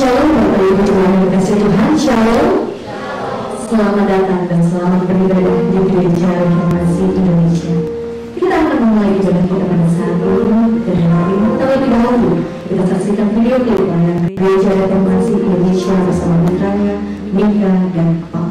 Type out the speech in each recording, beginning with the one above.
Shalom Bapak Ibu Tuhan yang dikasihi Tuhan. Shalom. Selamat datang dan selamat beribadah di Gereja Reformasi Indonesia. Kita akan memulai ibadah kita pada saat ini dan hari ini. Terlebih dahulu kita saksikan video klip yang Gereja Reformasi Indonesia bersama mitranya Mika dan Paul.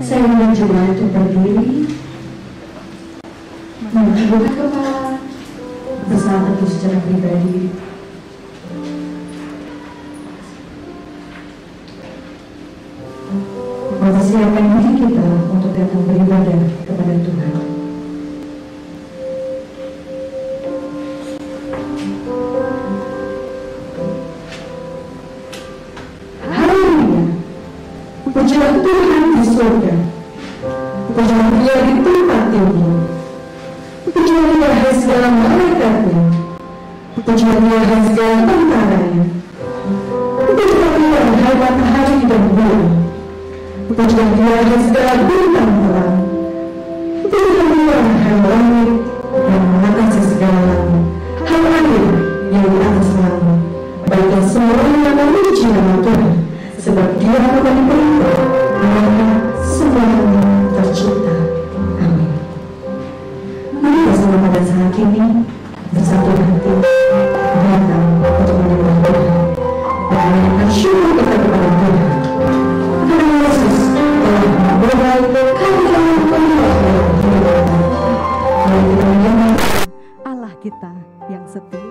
Saya mencoba untuk berdiri, menundukkan kepala, bersama tentu secara pribadi. Mempersiapkan diri kita untuk datang beribadah kepada Tuhan. Haleluya! Pujilah Tuhan di surga. Pujilah Dia di tempat tinggi. Pujilah Dia hai segala malaikatnya. Pujilah Dia hai segala tentaranya. Pujilah Dia hai matahari dan bulan. Pujian Dia dan segala bintang terang. Pujian Dia hai langit yang mengatasi segala langit, hai air yang di atas langit. Baiklah semua yang memuji nama Tuhan, sebab Dia akan perintah, maka semuanya tercipta. Amin. Mari bersama pada saat ini bersatu hati datang untuk menyembah Tuhan dan menyampaikan syukur kita kepada Tuhan. Karena Yesus telah memulai karya penyembahan hidup kita. Mari kita menyembah Allah kita yang setia.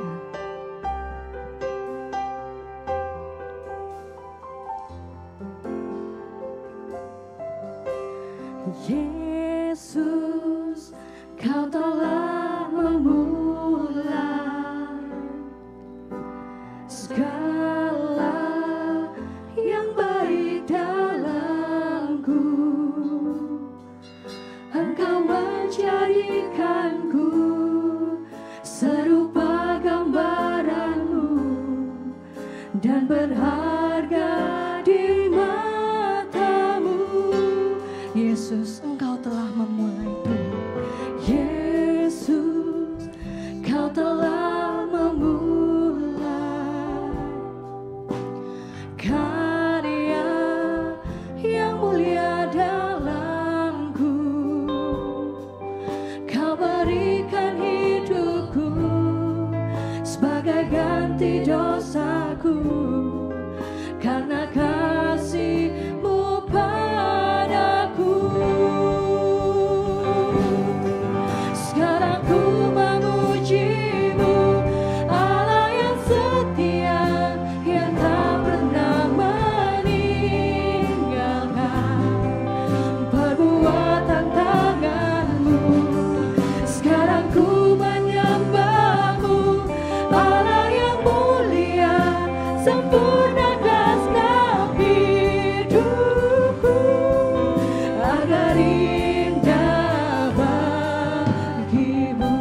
Yesus, Kau telah memulai segala yang baik dalamku. Engkau menjadikanku serupa gambaranmu dan berharga di matamu. Yesus, Engkau telah memulai Tuhan. Yesus, Kau telah memulai karya yang mulia dalamku. Kau berikan hidupku sebagai ganti dosaku, karena kasih-Mu padaku. Sekarang ku memuji-Mu, Allah yang setia, yang tak pernah meninggalkan perbuatan tangan-Mu. Sekarang ku menyembah-Mu, Allah yang mulia, sempurnakan segenap hidupku agar indah bagi-Mu.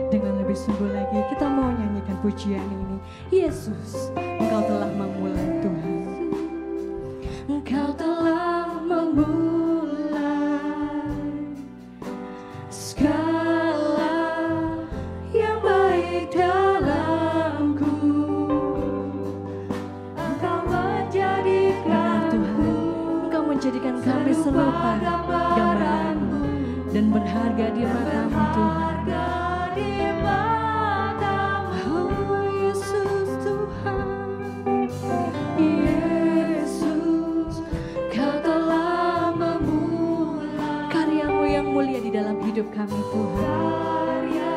Dengan lebih sungguh lagi kita mau nyanyikan pujian ini. Yesus, Engkau telah memulai Tuhan. Engkau telah memulai segala yang baik dalamku. Engkau menjadikan Tuhan, Engkau menjadikan kami serupa gambaran-Mu dan berharga di mata-Mu Tuhan. Oh Yesus Tuhan, Yesus, Kau telah memulai karya-Mu yang mulia di dalam hidup kami Tuhan. Karya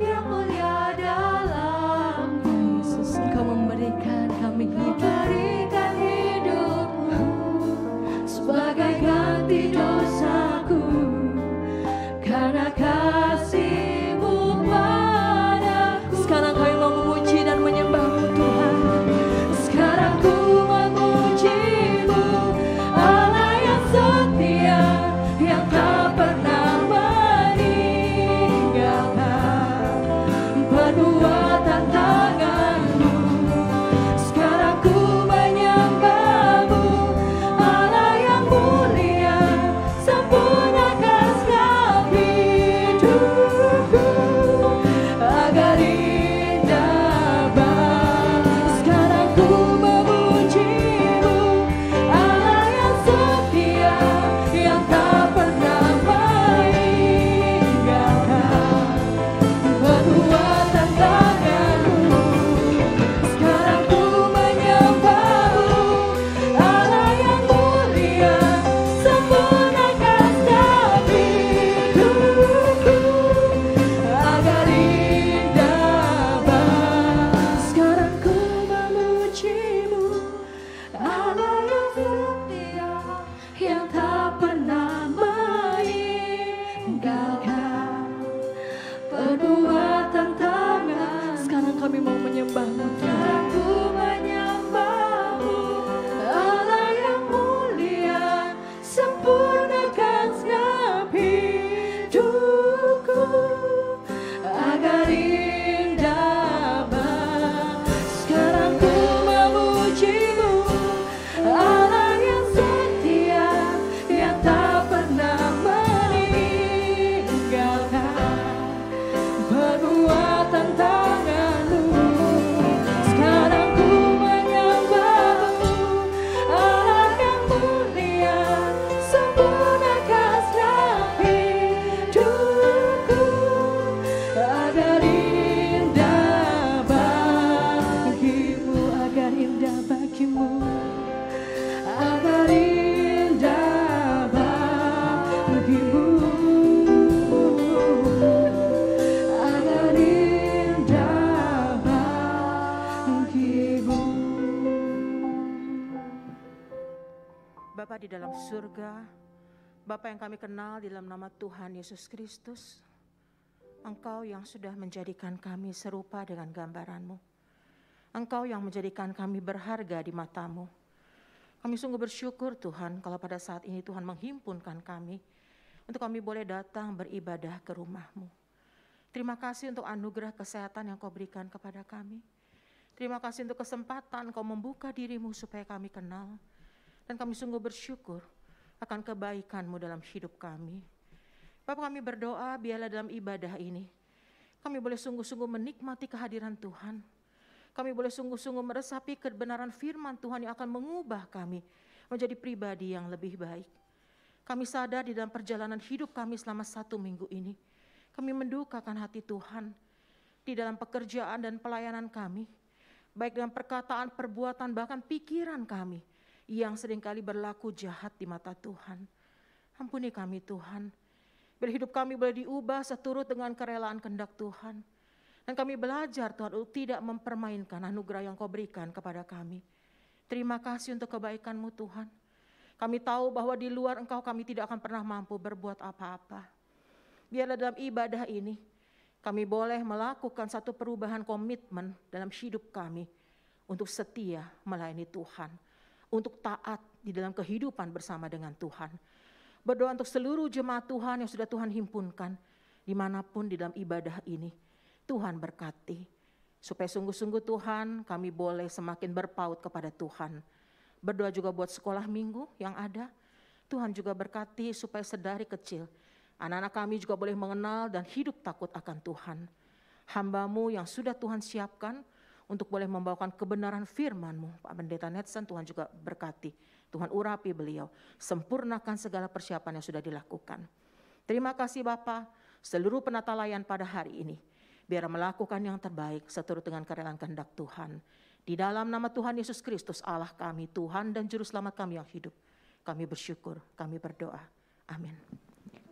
yang mulia dalamku. Yesus, Engkau memberikan kami hidup-Mu sebagai ganti dosaku, karena kasih-Mu padaku. Sekarang kami mau memuji dan menyembah-Mu Tuhan. Sekarang ku memuji-Mu, Allah yang setia, yang tak pernah meninggalkan perbuatan tangan-Mu. Sekarang ku menyembah-Mu, Allah yang mulia, sempurnakan segenap hidupku agar indah bagi. Sekarang ku memuji-Mu, Allah yang setia, yang tak pernah meninggalkan perbuatan tangan-Mu. Sekarang ku menyembah-Mu, Allah yang mulia, sempurnakan segenap hidupku agar indah bagi. Sekarang ku memuji-Mu, Allah yang setia, yang tak pernah meninggalkan perbuatan tangan. Sekarang kami mau menyembah-Mu Tuhan. Ku menyembah-Mu, Allah yang mulia, sempurnakan segenap hidupku agar indah bagi. Sekarang ku memuji-Mu, Allah Bapa di dalam surga, Bapa yang kami kenal di dalam nama Tuhan Yesus Kristus, Engkau yang sudah menjadikan kami serupa dengan gambaran-Mu. Engkau yang menjadikan kami berharga di mata-Mu. Kami sungguh bersyukur Tuhan kalau pada saat ini Tuhan menghimpunkan kami untuk kami boleh datang beribadah ke rumah-Mu. Terima kasih untuk anugerah kesehatan yang Kau berikan kepada kami. Terima kasih untuk kesempatan Kau membuka diri-Mu supaya kami kenal. Dan kami sungguh bersyukur akan kebaikan-Mu dalam hidup kami. Bapa, kami berdoa biarlah dalam ibadah ini kami boleh sungguh-sungguh menikmati kehadiran Tuhan. Kami boleh sungguh-sungguh meresapi kebenaran firman Tuhan yang akan mengubah kami menjadi pribadi yang lebih baik. Kami sadar di dalam perjalanan hidup kami selama 1 minggu ini, kami mendukakan hati Tuhan di dalam pekerjaan dan pelayanan kami, baik dalam perkataan, perbuatan, bahkan pikiran kami yang seringkali berlaku jahat di mata Tuhan. Ampuni kami Tuhan, biar hidup kami boleh diubah seturut dengan kerelaan kehendak Tuhan. Dan kami belajar Tuhan untuk tidak mempermainkan anugerah yang Kau berikan kepada kami. Terima kasih untuk kebaikan-Mu Tuhan. Kami tahu bahwa di luar Engkau kami tidak akan pernah mampu berbuat apa-apa. Biarlah dalam ibadah ini kami boleh melakukan satu perubahan komitmen dalam hidup kami untuk setia melayani Tuhan, untuk taat di dalam kehidupan bersama dengan Tuhan. Berdoa untuk seluruh jemaat Tuhan yang sudah Tuhan himpunkan dimanapun di dalam ibadah ini. Tuhan berkati, supaya sungguh-sungguh Tuhan kami boleh semakin berpaut kepada Tuhan. Berdoa juga buat sekolah minggu yang ada. Tuhan juga berkati supaya sedari kecil anak-anak kami juga boleh mengenal dan hidup takut akan Tuhan. Hamba-Mu yang sudah Tuhan siapkan untuk boleh membawakan kebenaran firman-Mu. Pak Pendeta Netsen, Tuhan juga berkati. Tuhan urapi beliau, sempurnakan segala persiapan yang sudah dilakukan. Terima kasih Bapa, seluruh penata layan pada hari ini, biar melakukan yang terbaik seturut dengan kerelaan kehendak Tuhan. Di dalam nama Tuhan Yesus Kristus, Allah kami, Tuhan dan Juru Selamat kami yang hidup, kami bersyukur, kami berdoa. Amin.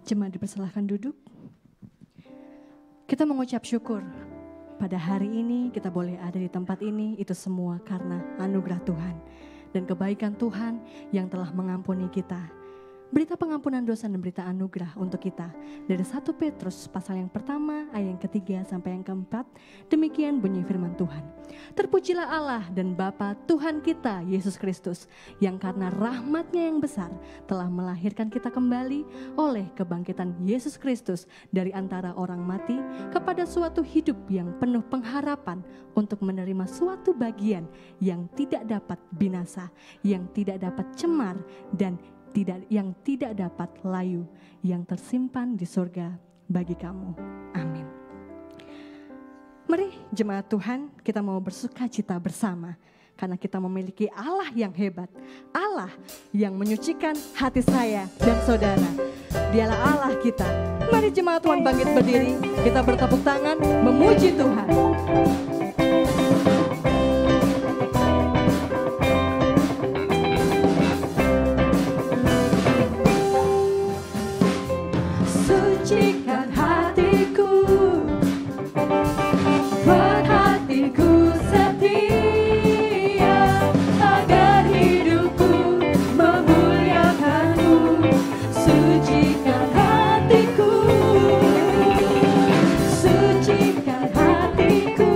Jemaat dipersilahkan duduk. Kita mengucap syukur. Pada hari ini kita boleh ada di tempat ini, itu semua karena anugerah Tuhan dan kebaikan Tuhan yang telah mengampuni kita. Berita pengampunan dosa dan berita anugerah untuk kita dari 1 Petrus pasal yang pertama ayat yang ketiga sampai yang keempat. Demikian bunyi firman Tuhan. Terpujilah Allah dan Bapa Tuhan kita Yesus Kristus, yang karena rahmat-Nya yang besar telah melahirkan kita kembali oleh kebangkitan Yesus Kristus dari antara orang mati kepada suatu hidup yang penuh pengharapan untuk menerima suatu bagian yang tidak dapat binasa, yang tidak dapat cemar dan yang tidak dapat layu, yang tersimpan di surga bagi kamu. Amin. Mari jemaat Tuhan, kita mau bersuka cita bersama karena kita memiliki Allah yang hebat, Allah yang menyucikan hati saya dan saudara. Dialah Allah kita. Mari jemaat Tuhan bangkit berdiri, kita bertepuk tangan memuji Tuhan. Sucikan hatiku, buat hatiku setia, agar hidupku memuliakan-Mu. Sucikan hatiku, sucikan hatiku.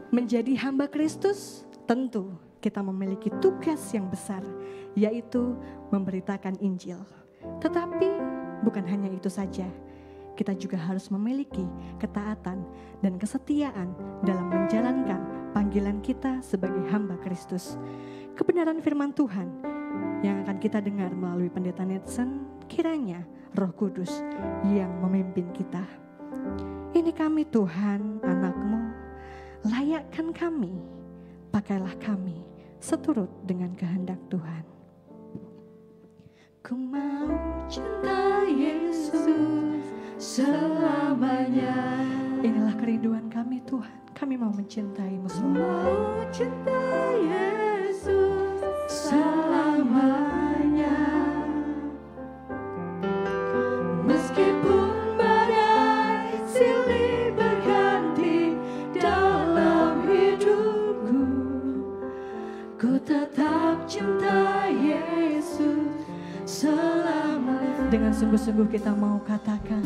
Menjadi hamba Kristus, tentu kita memiliki tugas yang besar, yaitu memberitakan Injil. Tetapi bukan hanya itu saja, kita juga harus memiliki ketaatan dan kesetiaan dalam menjalankan panggilan kita sebagai hamba Kristus. Kebenaran firman Tuhan yang akan kita dengar melalui Pendeta Netsen, kiranya Roh Kudus yang memimpin kita. Ini kami Tuhan, anak-Mu. Layakkan kami, pakailah kami seturut dengan kehendak Tuhan. Ku mau cinta Yesus selamanya. Inilah kerinduan kami Tuhan. Kami mau mencintai-Mu semua. Mau cinta Yesus selamanya. Meskipun badai silih berganti dalam hidupku, ku tetap cinta Yesus selamanya. Dengan sungguh-sungguh kita mau katakan,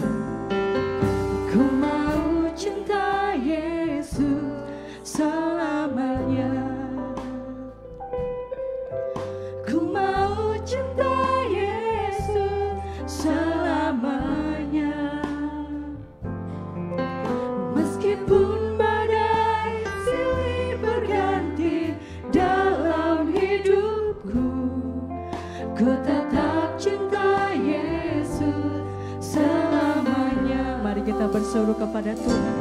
ku mau cinta Yesus selamanya. Ku mau cinta Yesus selamanya. Meskipun badai silih berganti dalam hidupku, ku tetap cinta Yesus selamanya. Mari kita berseru kepada Tuhan.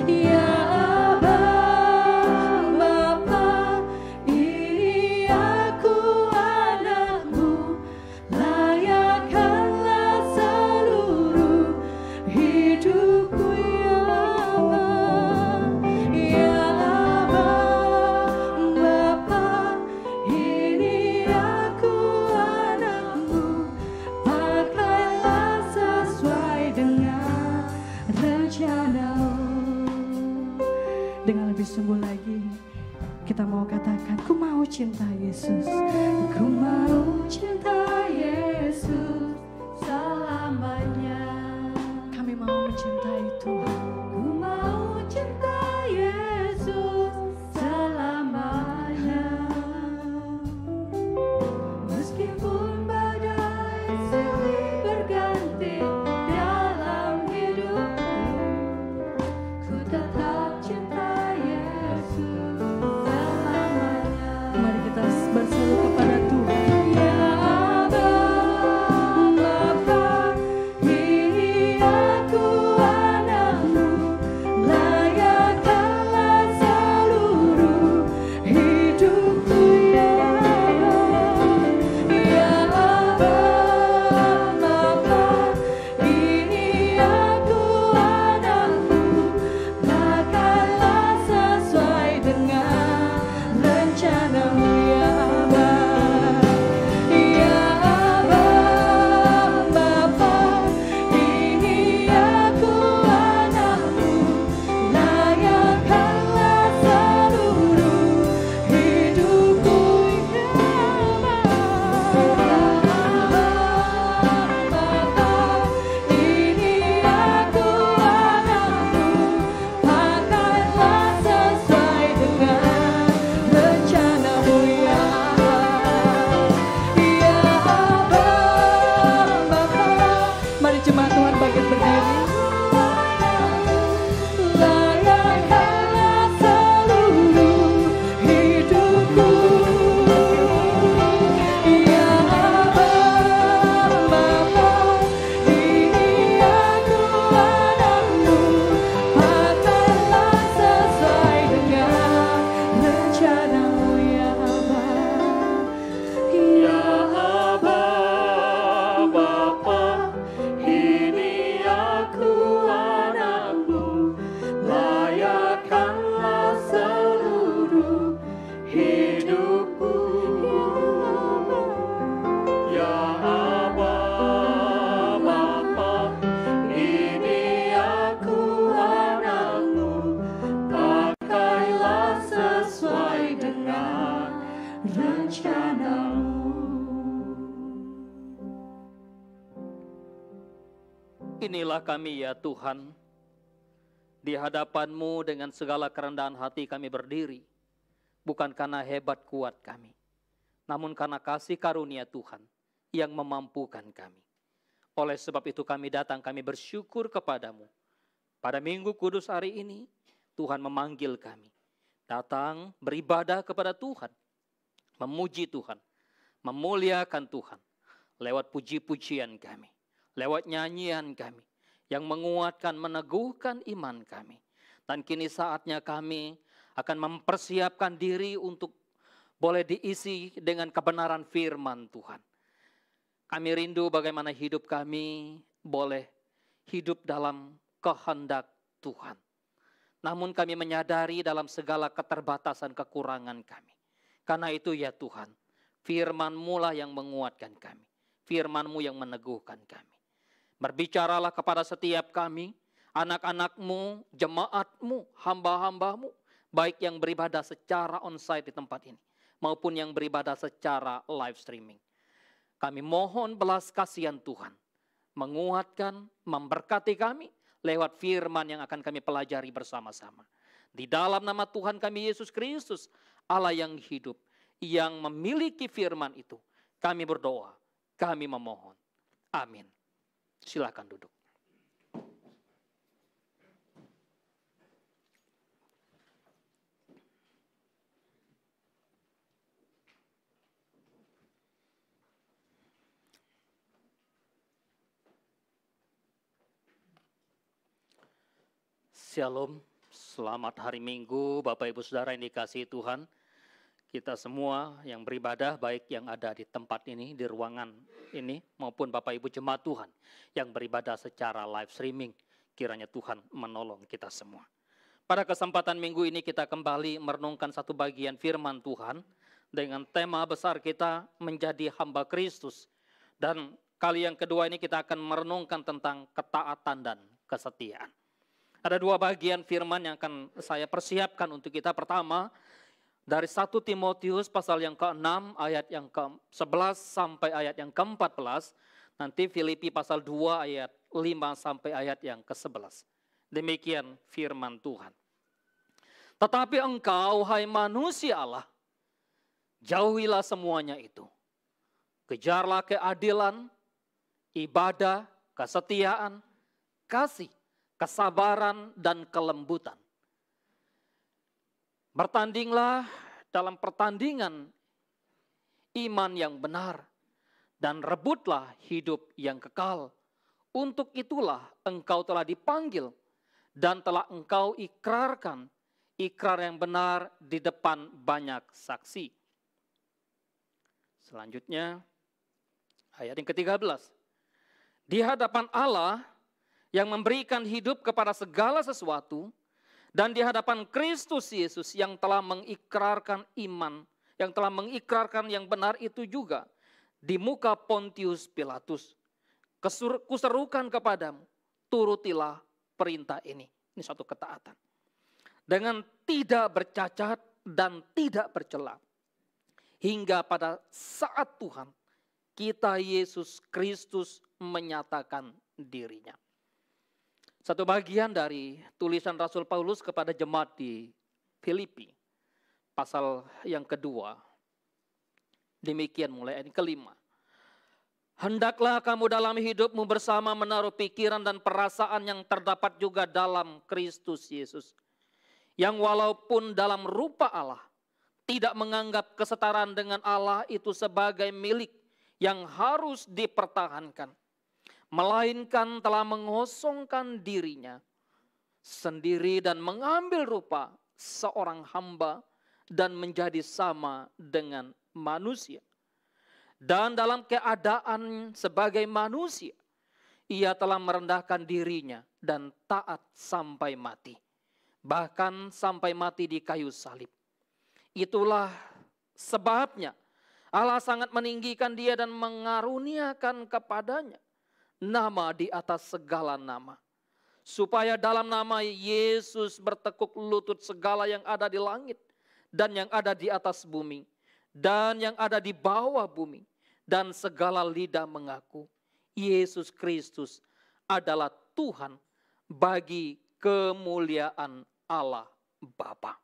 Ya Aba, Bapa, ini aku anak-Mu, layakkanlah seluruh hidupku ya Allah. Ya Aba, Bapa, ini aku anak-Mu, pakailah sesuai dengan rencana-Mu. Dengan lebih sungguh lagi kita mau katakan, ku mau cinta Yesus, ku mau cinta Yesus selamanya. Kami mau mencintai Tuhan. Ku mau cinta Yesus selamanya. Meskipun badai silih berganti dalam hidupku, ku tetap cinta Yesus selamanya. Mari kita berseru kepada Tuhan. Ya Aba, Inilah kami ya Tuhan, di hadapan-Mu dengan segala kerendahan hati kami berdiri, bukan karena hebat kuat kami, namun karena kasih karunia Tuhan yang memampukan kami. Oleh sebab itu kami datang, kami bersyukur kepadamu. Pada Minggu Kudus hari ini, Tuhan memanggil kami. Datang beribadah kepada Tuhan, memuji Tuhan, memuliakan Tuhan. Lewat puji-pujian kami, lewat nyanyian kami, yang menguatkan, meneguhkan iman kami. Dan kini saatnya kami akan mempersiapkan diri untuk boleh diisi dengan kebenaran firman Tuhan. Kami rindu bagaimana hidup kami boleh hidup dalam kehendak Tuhan. Namun kami menyadari dalam segala keterbatasan kekurangan kami. Karena itu ya Tuhan, firman-Mu lah yang menguatkan kami. Firman-Mu yang meneguhkan kami. Berbicaralah kepada setiap kami, anak-anak-Mu, jemaat-Mu, hamba-hamba-Mu, baik yang beribadah secara onsite di tempat ini, maupun yang beribadah secara live streaming. Kami mohon belas kasihan Tuhan, menguatkan, memberkati kami lewat firman yang akan kami pelajari bersama-sama. Di dalam nama Tuhan kami Yesus Kristus, Allah yang hidup, yang memiliki firman itu, kami berdoa, kami memohon. Amin. Silakan duduk. Shalom, selamat hari Minggu Bapak Ibu Saudara yang dikasihi Tuhan. Kita semua yang beribadah, baik yang ada di tempat ini, di ruangan ini, maupun Bapak Ibu jemaat Tuhan yang beribadah secara live streaming. Kiranya Tuhan menolong kita semua. Pada kesempatan minggu ini kita kembali merenungkan satu bagian firman Tuhan dengan tema besar kita menjadi hamba Kristus. Dan kali yang kedua ini kita akan merenungkan tentang ketaatan dan kesetiaan. Ada dua bagian firman yang akan saya persiapkan untuk kita. Pertama, dari 1 Timotius pasal yang ke-6 ayat yang ke-11 sampai ayat yang ke-14. Nanti Filipi pasal 2 ayat 5 sampai ayat yang ke-11. Demikian firman Tuhan. Tetapi engkau, hai manusia Allah, jauhilah semuanya itu. Kejarlah keadilan, ibadah, kesetiaan, kasih, kesabaran, dan kelembutan. Bertandinglah dalam pertandingan iman yang benar dan rebutlah hidup yang kekal. Untuk itulah engkau telah dipanggil dan telah engkau ikrarkan ikrar yang benar di depan banyak saksi. Selanjutnya ayat yang ke-13. Di hadapan Allah yang memberikan hidup kepada segala sesuatu, dan di hadapan Kristus Yesus yang telah mengikrarkan iman, yang telah mengikrarkan yang benar itu juga, di muka Pontius Pilatus, kuserukan kepadamu, turutilah perintah ini. Ini suatu ketaatan. Dengan tidak bercacat dan tidak bercela. Hingga pada saat Tuhan, kita Yesus Kristus menyatakan dirinya. Satu bagian dari tulisan Rasul Paulus kepada jemaat di Filipi, pasal yang kedua. Demikian mulai ayat ke-5. Hendaklah kamu dalam hidupmu bersama menaruh pikiran dan perasaan yang terdapat juga dalam Kristus Yesus. Yang walaupun dalam rupa Allah, tidak menganggap kesetaraan dengan Allah itu sebagai milik yang harus dipertahankan. Melainkan telah mengosongkan dirinya sendiri dan mengambil rupa seorang hamba dan menjadi sama dengan manusia. Dan dalam keadaan sebagai manusia, ia telah merendahkan dirinya dan taat sampai mati. Bahkan sampai mati di kayu salib. Itulah sebabnya Allah sangat meninggikan dia dan mengaruniakan kepadanya nama di atas segala nama. Supaya dalam nama Yesus bertekuk lutut segala yang ada di langit dan yang ada di atas bumi dan yang ada di bawah bumi. Dan segala lidah mengaku Yesus Kristus adalah Tuhan bagi kemuliaan Allah Bapa.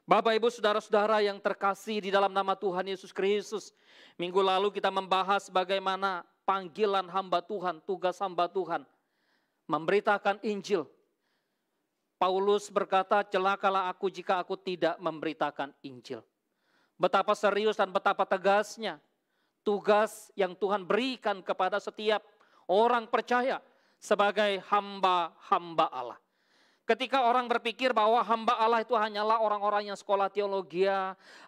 Bapak, Ibu, saudara-saudara yang terkasih di dalam nama Tuhan Yesus Kristus. Minggu lalu kita membahas bagaimana panggilan hamba Tuhan, tugas hamba Tuhan. Memberitakan Injil. Paulus berkata, celakalah aku jika aku tidak memberitakan Injil. Betapa serius dan betapa tegasnya tugas yang Tuhan berikan kepada setiap orang percaya sebagai hamba-hamba Allah. Ketika orang berpikir bahwa hamba Allah itu hanyalah orang-orang yang sekolah teologi,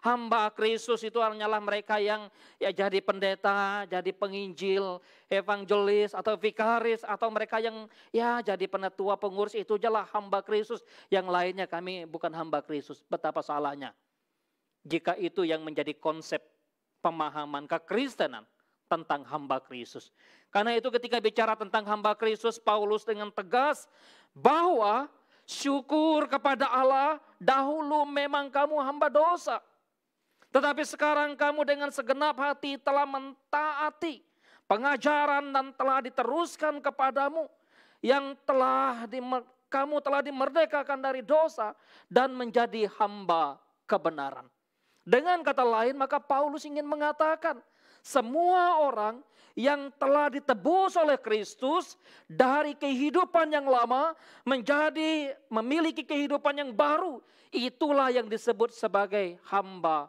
hamba Kristus itu hanyalah mereka yang jadi pendeta, jadi penginjil, evangelis atau vikaris, atau mereka yang jadi penatua, pengurus, itu adalah hamba Kristus. Yang lainnya kami bukan hamba Kristus. Betapa salahnya jika itu yang menjadi konsep pemahaman kekristenan tentang hamba Kristus. Karena itu ketika bicara tentang hamba Kristus, Paulus dengan tegas bahwa syukur kepada Allah, dahulu memang kamu hamba dosa. Tetapi sekarang kamu dengan segenap hati telah mentaati pengajaran dan telah diteruskan kepadamu. Kamu telah dimerdekakan dari dosa dan menjadi hamba kebenaran. Dengan kata lain, maka Paulus ingin mengatakan, semua orang yang telah ditebus oleh Kristus dari kehidupan yang lama menjadi memiliki kehidupan yang baru. Itulah yang disebut sebagai hamba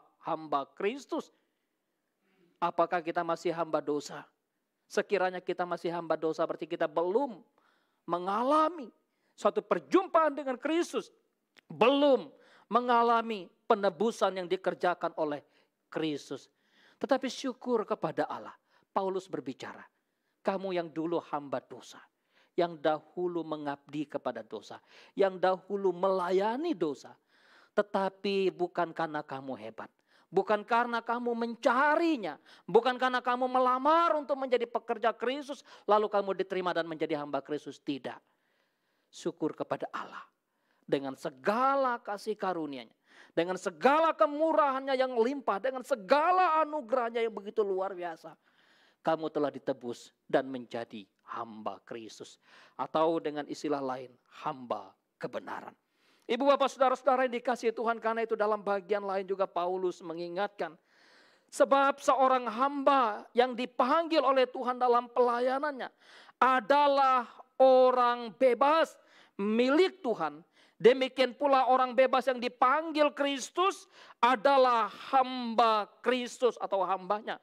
Kristus. Apakah kita masih hamba dosa? Sekiranya kita masih hamba dosa, berarti kita belum mengalami suatu perjumpaan dengan Kristus. Belum mengalami penebusan yang dikerjakan oleh Kristus. Tetapi syukur kepada Allah. Paulus berbicara, kamu yang dulu hamba dosa, yang dahulu mengabdi kepada dosa, yang dahulu melayani dosa. Tetapi bukan karena kamu hebat, bukan karena kamu mencarinya, bukan karena kamu melamar untuk menjadi pekerja Kristus, lalu kamu diterima dan menjadi hamba Kristus. Tidak. Syukur kepada Allah dengan segala kasih karunia-Nya, dengan segala kemurahannya yang limpah, dengan segala anugerahnya yang begitu luar biasa. Kamu telah ditebus dan menjadi hamba Kristus. Atau dengan istilah lain, hamba kebenaran. Ibu bapak saudara-saudara yang dikasihi Tuhan, karena itu dalam bagian lain juga Paulus mengingatkan. Sebab seorang hamba yang dipanggil oleh Tuhan dalam pelayanannya adalah orang bebas milik Tuhan. Demikian pula orang bebas yang dipanggil Kristus adalah hamba Kristus atau hambanya.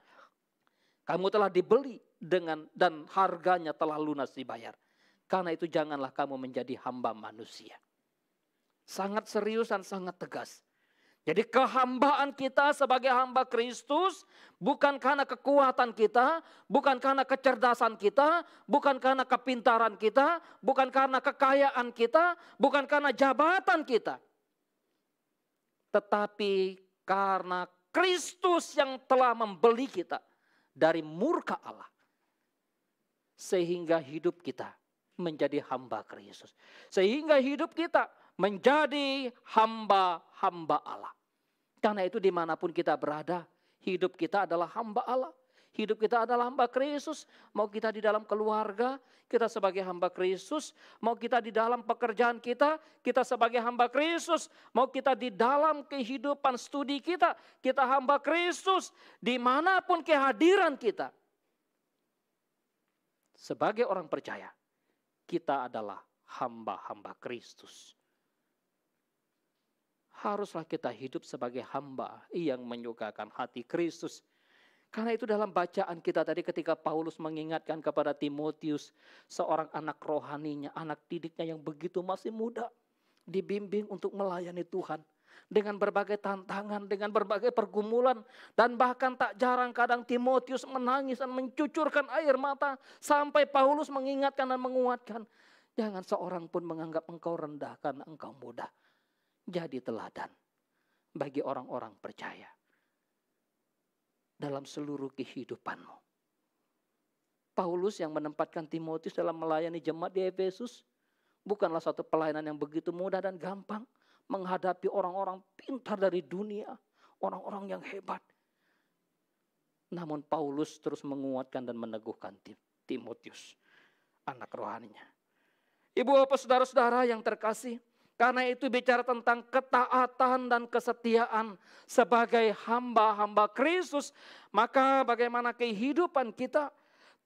Kamu telah dibeli dan harganya telah lunas dibayar. Karena itu janganlah kamu menjadi hamba manusia. Sangat serius dan sangat tegas. Jadi kehambaan kita sebagai hamba Kristus bukan karena kekuatan kita, bukan karena kecerdasan kita, bukan karena kepintaran kita, bukan karena kekayaan kita, bukan karena jabatan kita. Tetapi karena Kristus yang telah membeli kita dari murka Allah. Sehingga hidup kita menjadi hamba Kristus. Sehingga hidup kita menjadi hamba-hamba Allah. Karena itu dimanapun kita berada, hidup kita adalah hamba Allah. Hidup kita adalah hamba Kristus. Mau kita di dalam keluarga, kita sebagai hamba Kristus. Mau kita di dalam pekerjaan kita, kita sebagai hamba Kristus. Mau kita di dalam kehidupan studi kita, kita hamba Kristus. Dimanapun kehadiran kita. Sebagai orang percaya, kita adalah hamba-hamba Kristus. Haruslah kita hidup sebagai hamba yang menyukakan hati Kristus. Karena itu dalam bacaan kita tadi ketika Paulus mengingatkan kepada Timotius, seorang anak rohaninya, anak didiknya yang begitu masih muda, dibimbing untuk melayani Tuhan. Dengan berbagai tantangan, dengan berbagai pergumulan. Dan bahkan tak jarang kadang Timotius menangis dan mencucurkan air mata. Sampai Paulus mengingatkan dan menguatkan. Jangan seorang pun menganggap engkau rendah karena engkau muda. Jadi teladan bagi orang-orang percaya. Dalam seluruh kehidupanmu. Paulus yang menempatkan Timotius dalam melayani jemaat di Efesus. Bukanlah satu pelayanan yang begitu mudah dan gampang. Menghadapi orang-orang pintar dari dunia. Orang-orang yang hebat. Namun Paulus terus menguatkan dan meneguhkan Timotius. anak rohaninya. Ibu bapak saudara-saudara yang terkasih, karena itu bicara tentang ketaatan dan kesetiaan sebagai hamba-hamba Kristus, maka bagaimana kehidupan kita,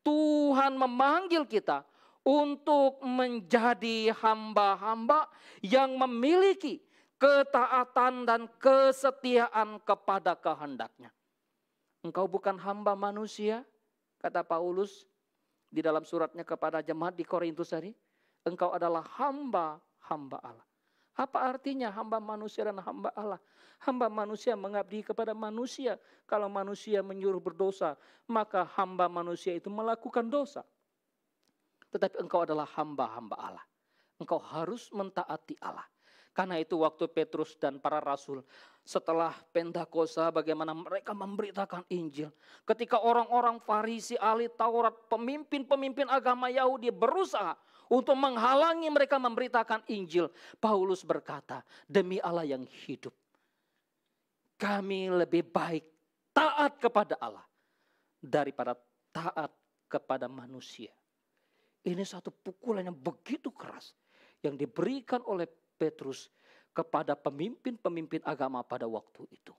Tuhan memanggil kita untuk menjadi hamba-hamba yang memiliki ketaatan dan kesetiaan kepada kehendak-Nya. Engkau bukan hamba manusia, kata Paulus di dalam suratnya kepada jemaat di Korintus tadi. Engkau adalah hamba-hamba Allah. Apa artinya hamba manusia dan hamba Allah? Hamba manusia mengabdi kepada manusia. Kalau manusia menyuruh berdosa, maka hamba manusia itu melakukan dosa. Tetapi engkau adalah hamba-hamba Allah. Engkau harus mentaati Allah. Karena itu waktu Petrus dan para rasul setelah Pentakosta, bagaimana mereka memberitakan Injil. Ketika orang-orang Farisi, ahli Taurat, pemimpin-pemimpin agama Yahudi berusaha untuk menghalangi mereka memberitakan Injil, Paulus berkata, demi Allah yang hidup, kami lebih baik taat kepada Allah daripada taat kepada manusia. Ini satu pukulan yang begitu keras yang diberikan oleh Petrus kepada pemimpin-pemimpin agama pada waktu itu.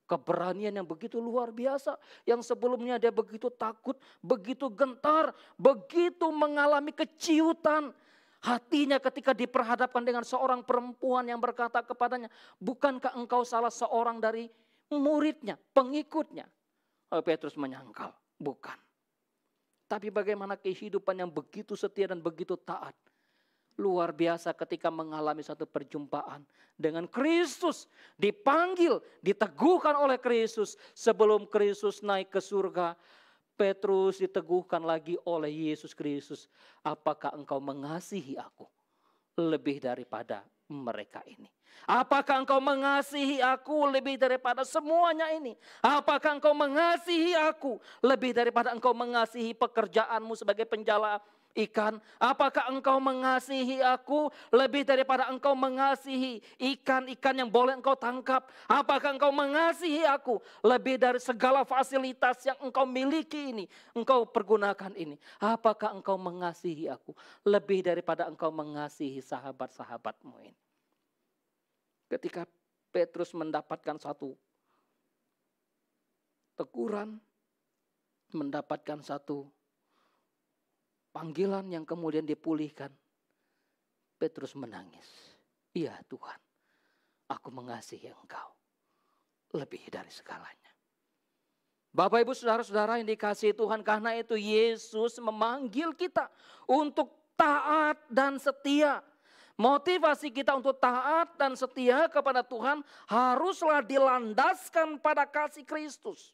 Keberanian yang begitu luar biasa, yang sebelumnya dia begitu takut, begitu gentar, begitu mengalami keciutan hatinya ketika diperhadapkan dengan seorang perempuan yang berkata kepadanya, bukankah engkau salah seorang dari muridnya, pengikutnya? Petrus menyangkal, bukan. Tapi bagaimana kehidupan yang begitu setia dan begitu taat. Luar biasa ketika mengalami satu perjumpaan dengan Kristus. Dipanggil, diteguhkan oleh Kristus. Sebelum Kristus naik ke surga, Petrus diteguhkan lagi oleh Yesus Kristus. Apakah engkau mengasihi aku lebih daripada mereka ini? Apakah engkau mengasihi aku lebih daripada semuanya ini? Apakah engkau mengasihi aku lebih daripada engkau mengasihi pekerjaanmu sebagai penjala ikan? Apakah engkau mengasihi aku lebih daripada engkau mengasihi ikan-ikan yang boleh engkau tangkap? Apakah engkau mengasihi aku lebih dari segala fasilitas yang engkau miliki ini, engkau pergunakan ini? Apakah engkau mengasihi aku lebih daripada engkau mengasihi sahabat-sahabatmu ini? Ketika Petrus mendapatkan satu teguran, mendapatkan satu panggilan yang kemudian dipulihkan, Petrus menangis. Iya Tuhan, aku mengasihi Engkau lebih dari segalanya. Bapak ibu saudara-saudara yang dikasihi Tuhan, karena itu Yesus memanggil kita untuk taat dan setia. Motivasi kita untuk taat dan setia kepada Tuhan haruslah dilandaskan pada kasih Kristus.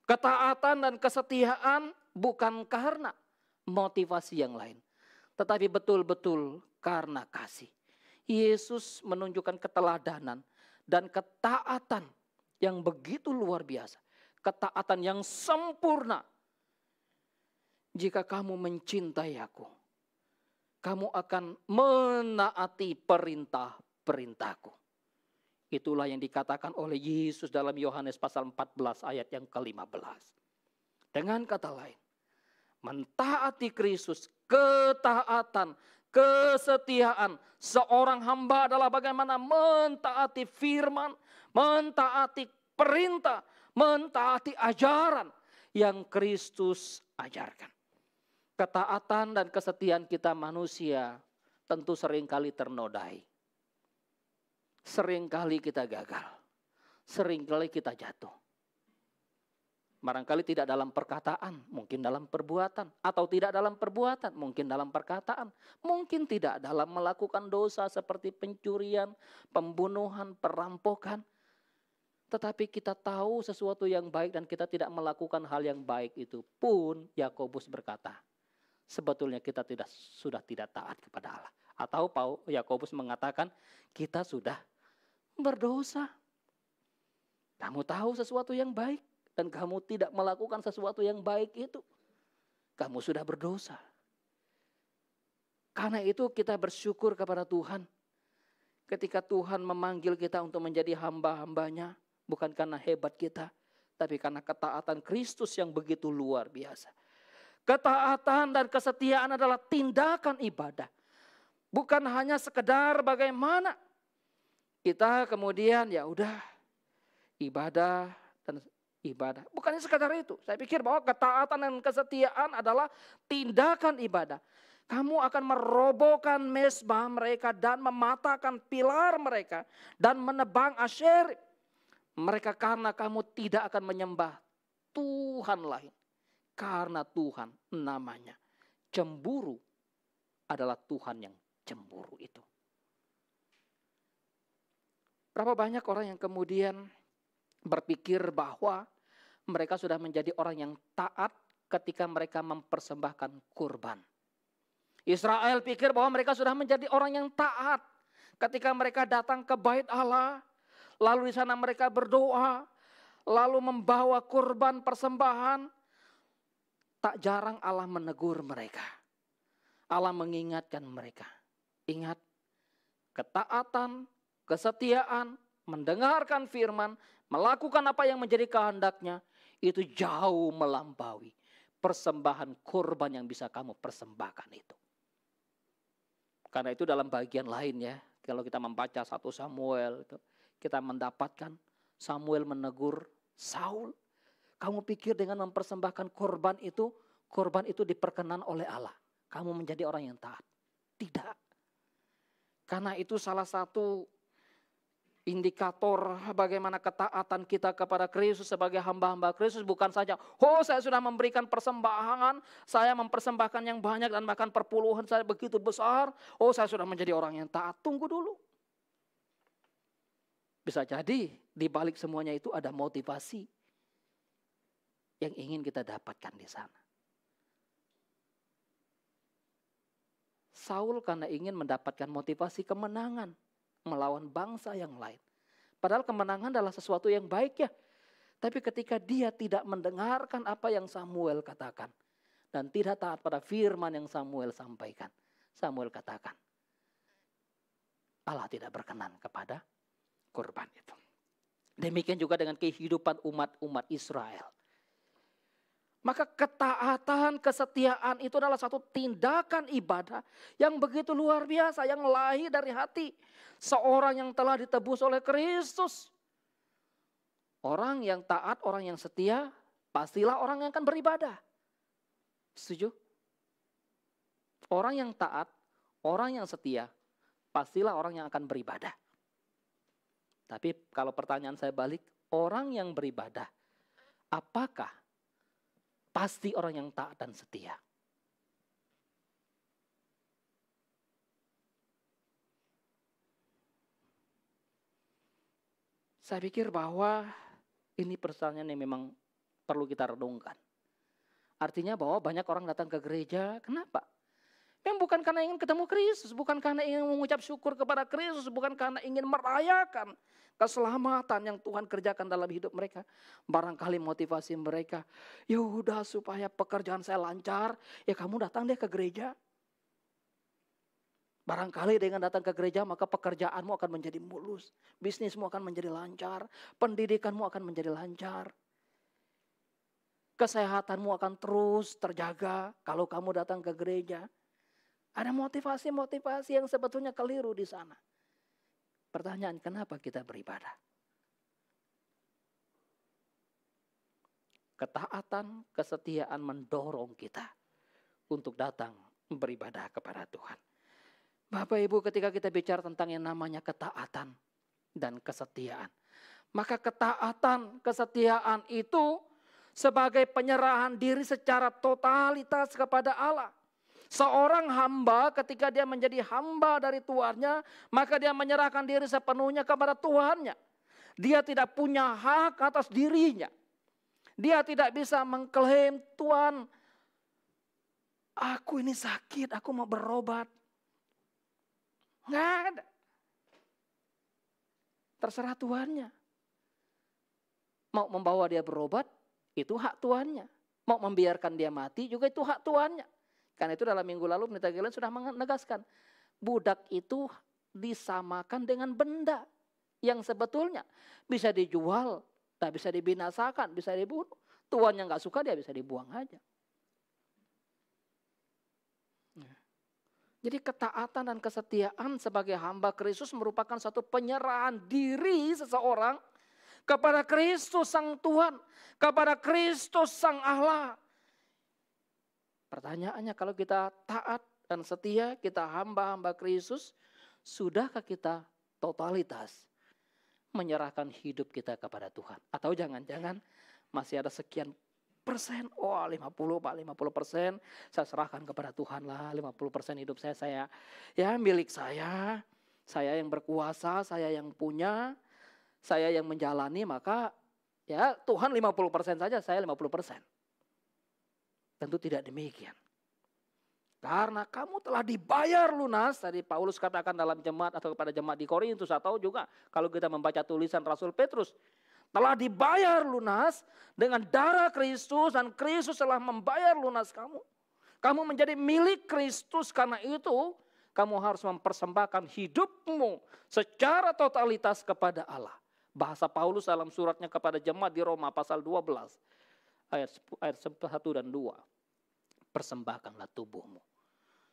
Ketaatan dan kesetiaan bukan karena motivasi yang lain, tetapi betul-betul karena kasih. Yesus menunjukkan keteladanan dan ketaatan yang begitu luar biasa. Ketaatan yang sempurna. Jika kamu mencintai aku, kamu akan menaati perintah-perintahku. Itulah yang dikatakan oleh Yesus dalam Yohanes pasal 14 ayat yang ke-15. Dengan kata lain, mentaati Kristus, ketaatan, kesetiaan seorang hamba adalah bagaimana mentaati firman, mentaati perintah, mentaati ajaran yang Kristus ajarkan. Ketaatan dan kesetiaan kita manusia tentu seringkali ternodai. Seringkali kita gagal. Seringkali kita jatuh. Barangkali tidak dalam perkataan, mungkin dalam perbuatan. Atau tidak dalam perbuatan, mungkin dalam perkataan. Mungkin tidak dalam melakukan dosa seperti pencurian, pembunuhan, perampokan. Tetapi kita tahu sesuatu yang baik dan kita tidak melakukan hal yang baik itu pun, Yakobus berkata, sebetulnya kita sudah tidak taat kepada Allah. Atau Yakobus mengatakan kita sudah berdosa. Kamu tahu sesuatu yang baik dan kamu tidak melakukan sesuatu yang baik itu, kamu sudah berdosa. Karena itu kita bersyukur kepada Tuhan. Ketika Tuhan memanggil kita untuk menjadi hamba-hambanya, bukan karena hebat kita, tapi karena ketaatan Kristus yang begitu luar biasa. Ketaatan dan kesetiaan adalah tindakan ibadah. Bukan hanya sekedar bagaimana kita kemudian ya udah ibadah dan ibadah. Bukan sekedar itu. Saya pikir bahwa ketaatan dan kesetiaan adalah tindakan ibadah. Kamu akan merobohkan mezbah mereka dan mematahkan pilar mereka dan menebang Asyerib mereka karena kamu tidak akan menyembah Tuhan lain. Karena Tuhan namanya cemburu adalah Tuhan yang cemburu itu. Berapa banyak orang yang kemudian berpikir bahwa mereka sudah menjadi orang yang taat ketika mereka mempersembahkan kurban. Israel pikir bahwa mereka sudah menjadi orang yang taat ketika mereka datang ke bait Allah. Lalu di sana mereka berdoa, lalu membawa kurban persembahan. Tak jarang Allah menegur mereka. Allah mengingatkan mereka. Ingat, ketaatan, kesetiaan, mendengarkan firman, melakukan apa yang menjadi kehendaknya, itu jauh melampaui persembahan kurban yang bisa kamu persembahkan itu. Karena itu dalam bagian lain ya, kalau kita membaca 1 Samuel, kita mendapatkan Samuel menegur Saul. Kamu pikir dengan mempersembahkan korban itu diperkenan oleh Allah. Kamu menjadi orang yang taat. Tidak. Karena itu salah satu indikator bagaimana ketaatan kita kepada Kristus sebagai hamba-hamba Kristus. Bukan saja, saya sudah memberikan persembahan, saya mempersembahkan yang banyak dan bahkan perpuluhan saya begitu besar. Saya sudah menjadi orang yang taat. Tunggu dulu. Bisa jadi di balik semuanya itu ada motivasi yang ingin kita dapatkan di sana. Saul karena ingin mendapatkan motivasi kemenangan melawan bangsa yang lain. Padahal kemenangan adalah sesuatu yang baik ya. Tapi ketika dia tidak mendengarkan apa yang Samuel katakan. Dan tidak taat pada firman yang Samuel sampaikan. Samuel katakan, Allah tidak berkenan kepada kurban itu. Demikian juga dengan kehidupan umat Israel. Maka ketaatan, kesetiaan itu adalah satu tindakan ibadah yang begitu luar biasa, yang lahir dari hati seorang yang telah ditebus oleh Kristus. Orang yang taat, orang yang setia, pastilah orang yang akan beribadah. Setuju? Orang yang taat, orang yang setia, pastilah orang yang akan beribadah. Tapi kalau pertanyaan saya balik, orang yang beribadah, apakah pasti orang yang taat dan setia? Saya pikir bahwa ini pertanyaan yang memang perlu kita renungkan. Artinya bahwa banyak orang datang ke gereja, kenapa? Memang bukan karena ingin ketemu Kristus, bukan karena ingin mengucap syukur kepada Kristus, bukan karena ingin merayakan keselamatan yang Tuhan kerjakan dalam hidup mereka. Barangkali motivasi mereka, ya udah supaya pekerjaan saya lancar, ya kamu datang deh ke gereja. Barangkali dengan datang ke gereja maka pekerjaanmu akan menjadi mulus, bisnismu akan menjadi lancar, pendidikanmu akan menjadi lancar. Kesehatanmu akan terus terjaga kalau kamu datang ke gereja. Ada motivasi-motivasi yang sebetulnya keliru di sana. Pertanyaan, kenapa kita beribadah? Ketaatan, kesetiaan mendorong kita untuk datang beribadah kepada Tuhan. Bapak Ibu, ketika kita bicara tentang yang namanya ketaatan dan kesetiaan, maka ketaatan, kesetiaan itu sebagai penyerahan diri secara totalitas kepada Allah. Seorang hamba ketika dia menjadi hamba dari tuannya, maka dia menyerahkan diri sepenuhnya kepada Tuhannya. Dia tidak punya hak atas dirinya. Dia tidak bisa mengklaim, Tuhan, aku ini sakit, aku mau berobat. Nggak ada. Terserah tuannya. Mau membawa dia berobat, itu hak tuannya. Mau membiarkan dia mati juga itu hak tuannya. Karena itu dalam minggu lalu Pendeta Gillen sudah menegaskan. Budak itu disamakan dengan benda. Yang sebetulnya bisa dijual, tak bisa dibinasakan, bisa dibunuh. Tuan yang gak suka dia bisa dibuang aja. Jadi ketaatan dan kesetiaan sebagai hamba Kristus merupakan satu penyerahan diri seseorang kepada Kristus Sang Tuhan, kepada Kristus Sang Allah. Pertanyaannya, kalau kita taat dan setia, kita hamba-hamba Kristus, sudahkah kita totalitas menyerahkan hidup kita kepada Tuhan? Atau jangan-jangan masih ada sekian persen, 50 Pak, 50% saya serahkan kepada Tuhan lah, 50% hidup saya ya milik saya yang berkuasa, saya yang punya, saya yang menjalani, maka ya Tuhan 50% saja, saya 50%. Tentu tidak demikian. Karena kamu telah dibayar lunas, tadi Paulus katakan dalam jemaat atau kepada jemaat di Korintus, atau juga kalau kita membaca tulisan Rasul Petrus, telah dibayar lunas dengan darah Kristus dan Kristus telah membayar lunas kamu. Kamu menjadi milik Kristus, karena itu kamu harus mempersembahkan hidupmu secara totalitas kepada Allah. Bahasa Paulus dalam suratnya kepada jemaat di Roma pasal 12 ayat 1 dan 2. Persembahkanlah tubuhmu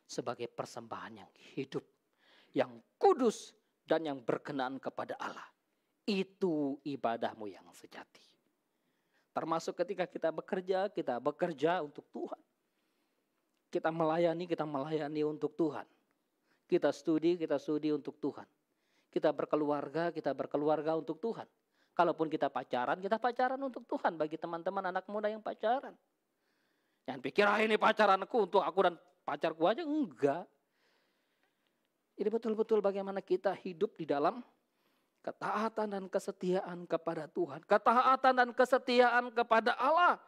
sebagai persembahan yang hidup, yang kudus dan yang berkenan kepada Allah. Itu ibadahmu yang sejati. Termasuk ketika kita bekerja untuk Tuhan. Kita melayani untuk Tuhan. Kita studi untuk Tuhan. Kita berkeluarga untuk Tuhan. Kalaupun kita pacaran untuk Tuhan. Bagi teman-teman anak muda yang pacaran. Jangan pikir ini pacaranku untuk aku dan pacarku aja, enggak. Ini betul-betul bagaimana kita hidup di dalam ketaatan dan kesetiaan kepada Tuhan. Ketaatan dan kesetiaan kepada Allah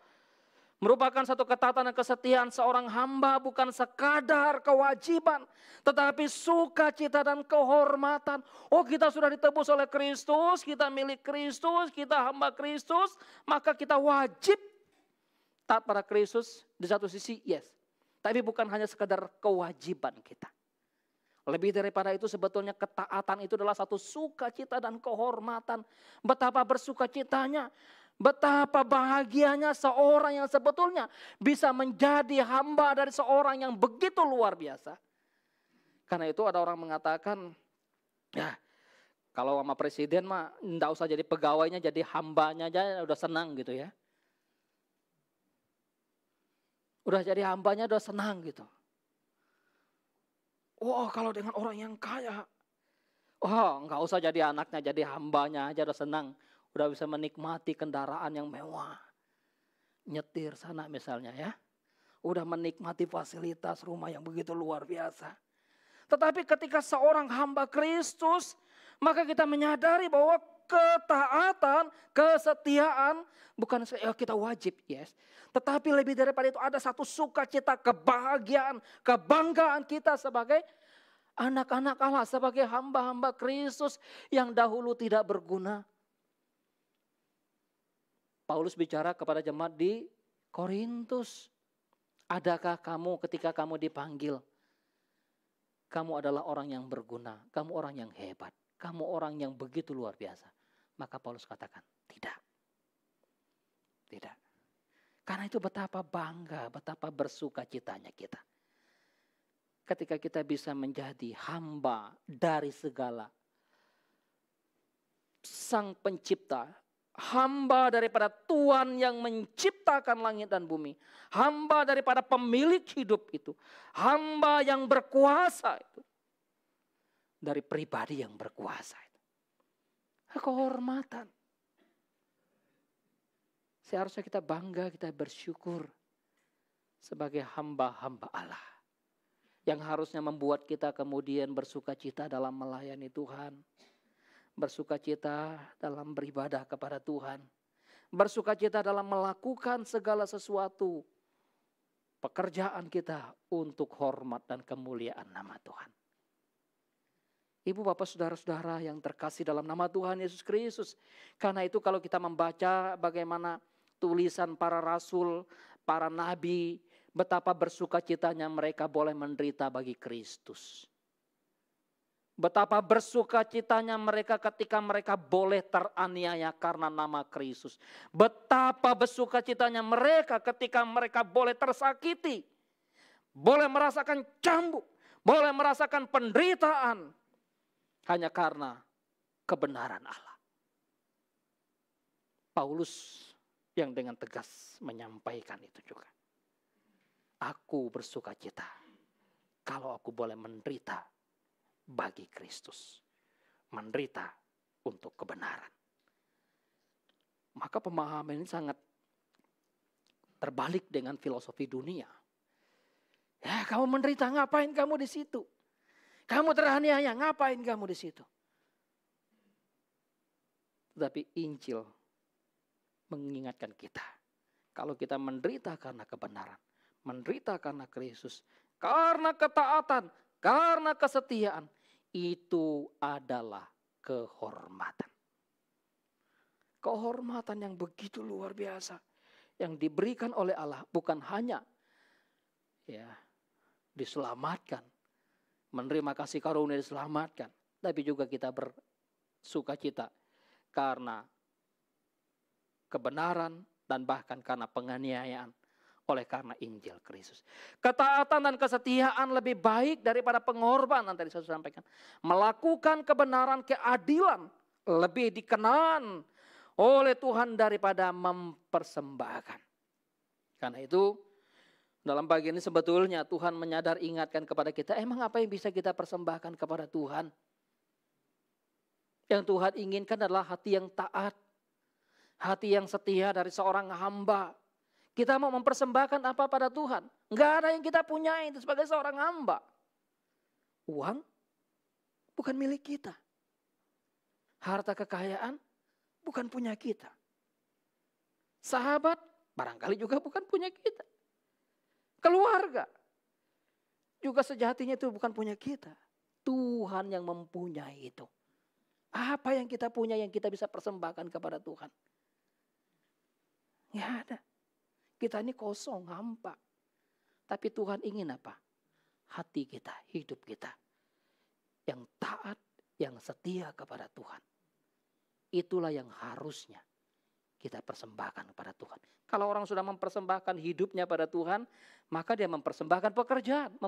merupakan satu ketaatan dan kesetiaan seorang hamba, bukan sekadar kewajiban, tetapi sukacita dan kehormatan. Oh, kita sudah ditebus oleh Kristus, kita milik Kristus, kita hamba Kristus, maka kita wajib taat pada Kristus. Di satu sisi, yes. Tapi bukan hanya sekadar kewajiban kita. Lebih daripada itu, sebetulnya ketaatan itu adalah satu sukacita dan kehormatan. Betapa bersukacitanya, betapa bahagianya seorang yang sebetulnya bisa menjadi hamba dari seorang yang begitu luar biasa. Karena itu ada orang mengatakan, ya kalau sama presiden mah enggak usah jadi pegawainya, jadi hambanya aja udah senang gitu ya. Udah jadi hambanya udah senang gitu. Wah, kalau dengan orang yang kaya, nggak usah jadi anaknya, jadi hambanya aja udah senang. Udah bisa menikmati kendaraan yang mewah. Nyetir sana misalnya ya. Udah menikmati fasilitas rumah yang begitu luar biasa. Tetapi ketika seorang hamba Kristus, maka kita menyadari bahwa ketaatan, kesetiaan, bukan kita wajib, yes. Tetapi lebih daripada itu ada satu sukacita, kebahagiaan, kebanggaan kita sebagai anak-anak Allah, sebagai hamba-hamba Kristus yang dahulu tidak berguna. Paulus bicara kepada jemaat di Korintus. Adakah kamu ketika kamu dipanggil, kamu adalah orang yang berguna, kamu orang yang hebat, kamu orang yang begitu luar biasa? Maka Paulus katakan, tidak. Tidak. Karena itu betapa bangga, betapa bersukacitanya kita. Ketika kita bisa menjadi hamba dari segala Sang Pencipta, hamba daripada Tuhan yang menciptakan langit dan bumi, hamba daripada pemilik hidup itu, hamba yang berkuasa itu, dari pribadi yang berkuasa itu. Kehormatan. Seharusnya kita bangga, kita bersyukur sebagai hamba-hamba Allah. Yang harusnya membuat kita kemudian bersukacita dalam melayani Tuhan. Bersukacita dalam beribadah kepada Tuhan. Bersukacita dalam melakukan segala sesuatu. Pekerjaan kita untuk hormat dan kemuliaan nama Tuhan. Ibu, bapak, saudara-saudara yang terkasih dalam nama Tuhan Yesus Kristus. Karena itu kalau kita membaca bagaimana tulisan para rasul, para nabi, betapa bersukacitanya mereka boleh menderita bagi Kristus. Betapa bersukacitanya mereka ketika mereka boleh teraniaya karena nama Kristus. Betapa bersukacitanya mereka ketika mereka boleh tersakiti. Boleh merasakan cambuk. boleh merasakan penderitaan hanya karena kebenaran Allah. Paulus yang dengan tegas menyampaikan itu juga. Aku bersukacita kalau aku boleh menderita bagi Kristus. Menderita untuk kebenaran. Maka pemahaman ini sangat terbalik dengan filosofi dunia. Ya, kamu menderita, ngapain kamu di situ? Kamu teraniaya, ngapain kamu di situ? Tapi Injil mengingatkan kita, kalau kita menderita karena kebenaran, menderita karena Kristus, karena ketaatan, karena kesetiaan, itu adalah kehormatan. Kehormatan yang begitu luar biasa yang diberikan oleh Allah, bukan hanya ya diselamatkan, menerima kasih karunia diselamatkan, tapi juga kita bersukacita karena kebenaran dan bahkan karena penganiayaan oleh karena Injil Kristus. Ketaatan dan kesetiaan lebih baik daripada pengorbanan tadi saya sampaikan. Melakukan kebenaran, keadilan lebih dikenan oleh Tuhan daripada mempersembahkan. Karena itu dalam bagian ini sebetulnya Tuhan ingatkan kepada kita, emang apa yang bisa kita persembahkan kepada Tuhan? Yang Tuhan inginkan adalah hati yang taat, hati yang setia dari seorang hamba. Kita mau mempersembahkan apa pada Tuhan? Enggak ada yang kita punya itu sebagai seorang hamba. Uang bukan milik kita. Harta kekayaan bukan punya kita. Sahabat barangkali juga bukan punya kita. Keluarga juga sejatinya itu bukan punya kita. Tuhan yang mempunyai itu. Apa yang kita punya yang kita bisa persembahkan kepada Tuhan? Nggak ada. Kita ini kosong, hampa. Tapi Tuhan ingin apa? Hati kita, hidup kita. Yang taat, yang setia kepada Tuhan. Itulah yang harusnya kita persembahkan kepada Tuhan. Kalau orang sudah mempersembahkan hidupnya pada Tuhan, maka dia mempersembahkan pekerjaan,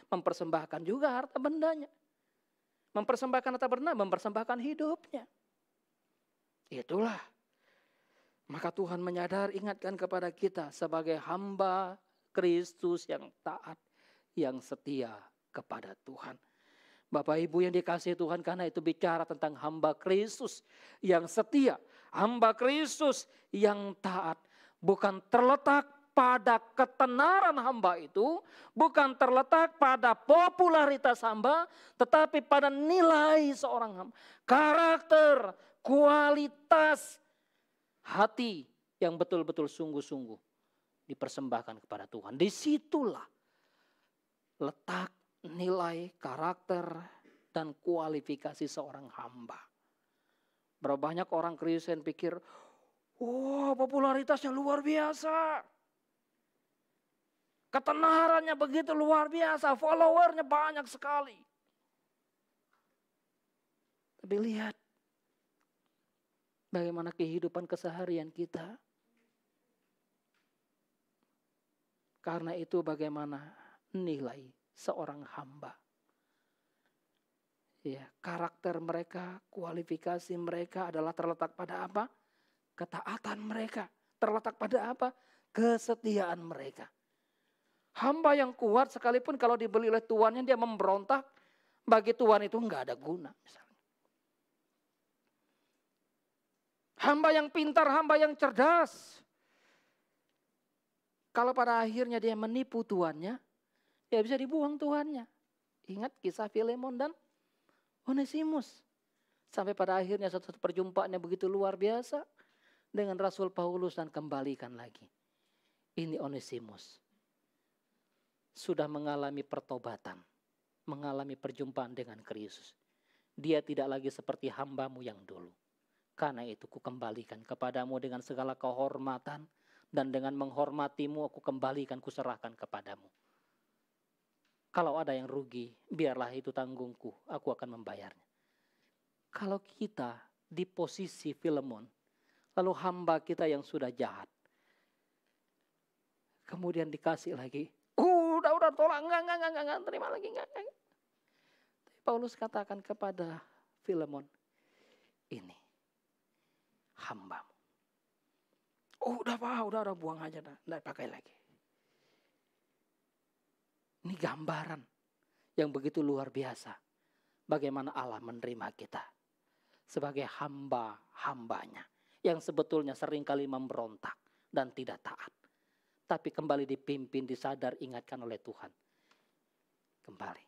mempersembahkan juga harta bendanya. Mempersembahkan harta benda, mempersembahkan hidupnya. Itulah. Maka Tuhan ingatkan kepada kita sebagai hamba Kristus yang taat, yang setia kepada Tuhan. Bapak Ibu yang dikasihi Tuhan, karena itu bicara tentang hamba Kristus yang setia. Hamba Kristus yang taat. Bukan terletak pada ketenaran hamba itu, bukan terletak pada popularitas hamba, tetapi pada nilai seorang hamba. Karakter, kualitas, hati yang betul-betul sungguh-sungguh dipersembahkan kepada Tuhan. Disitulah letak nilai, karakter, dan kualifikasi seorang hamba. Berapa banyak orang Kristen pikir, wah popularitasnya luar biasa. Ketenarannya begitu luar biasa, followernya banyak sekali. Tapi lihat bagaimana kehidupan keseharian kita. Karena itu bagaimana nilai seorang hamba. Ya, karakter mereka, kualifikasi mereka adalah terletak pada apa? Ketaatan mereka. Terletak pada apa? Kesetiaan mereka. Hamba yang kuat sekalipun kalau dibeli oleh tuannya dia memberontak, bagi tuan itu enggak ada guna misalnya. Hamba yang pintar, hamba yang cerdas. Kalau pada akhirnya dia menipu tuannya, ya bisa dibuang tuannya. Ingat kisah Filemon dan Onesimus. Sampai pada akhirnya satu perjumpaannya begitu luar biasa dengan Rasul Paulus dan kembalikan lagi. Ini Onesimus. Sudah mengalami pertobatan. Mengalami perjumpaan dengan Kristus. Dia tidak lagi seperti hambamu yang dulu. Karena itu kukembalikan kepadamu dengan segala kehormatan. Dan dengan menghormatimu aku kembalikan, kuserahkan kepadamu. Kalau ada yang rugi, biarlah itu tanggungku, aku akan membayarnya. Kalau kita di posisi Filemon, lalu hamba kita yang sudah jahat, kemudian dikasih lagi, udah udah tolak, enggak, terima lagi, enggak. Tapi Paulus katakan kepada Filemon, ini hambamu. Oh udah Pak, udah buang aja, enggak pakai lagi. Ini gambaran yang begitu luar biasa. Bagaimana Allah menerima kita sebagai hamba-hambanya. Yang sebetulnya seringkali memberontak dan tidak taat. Tapi kembali dipimpin, disadar, ingatkan oleh Tuhan. Kembali.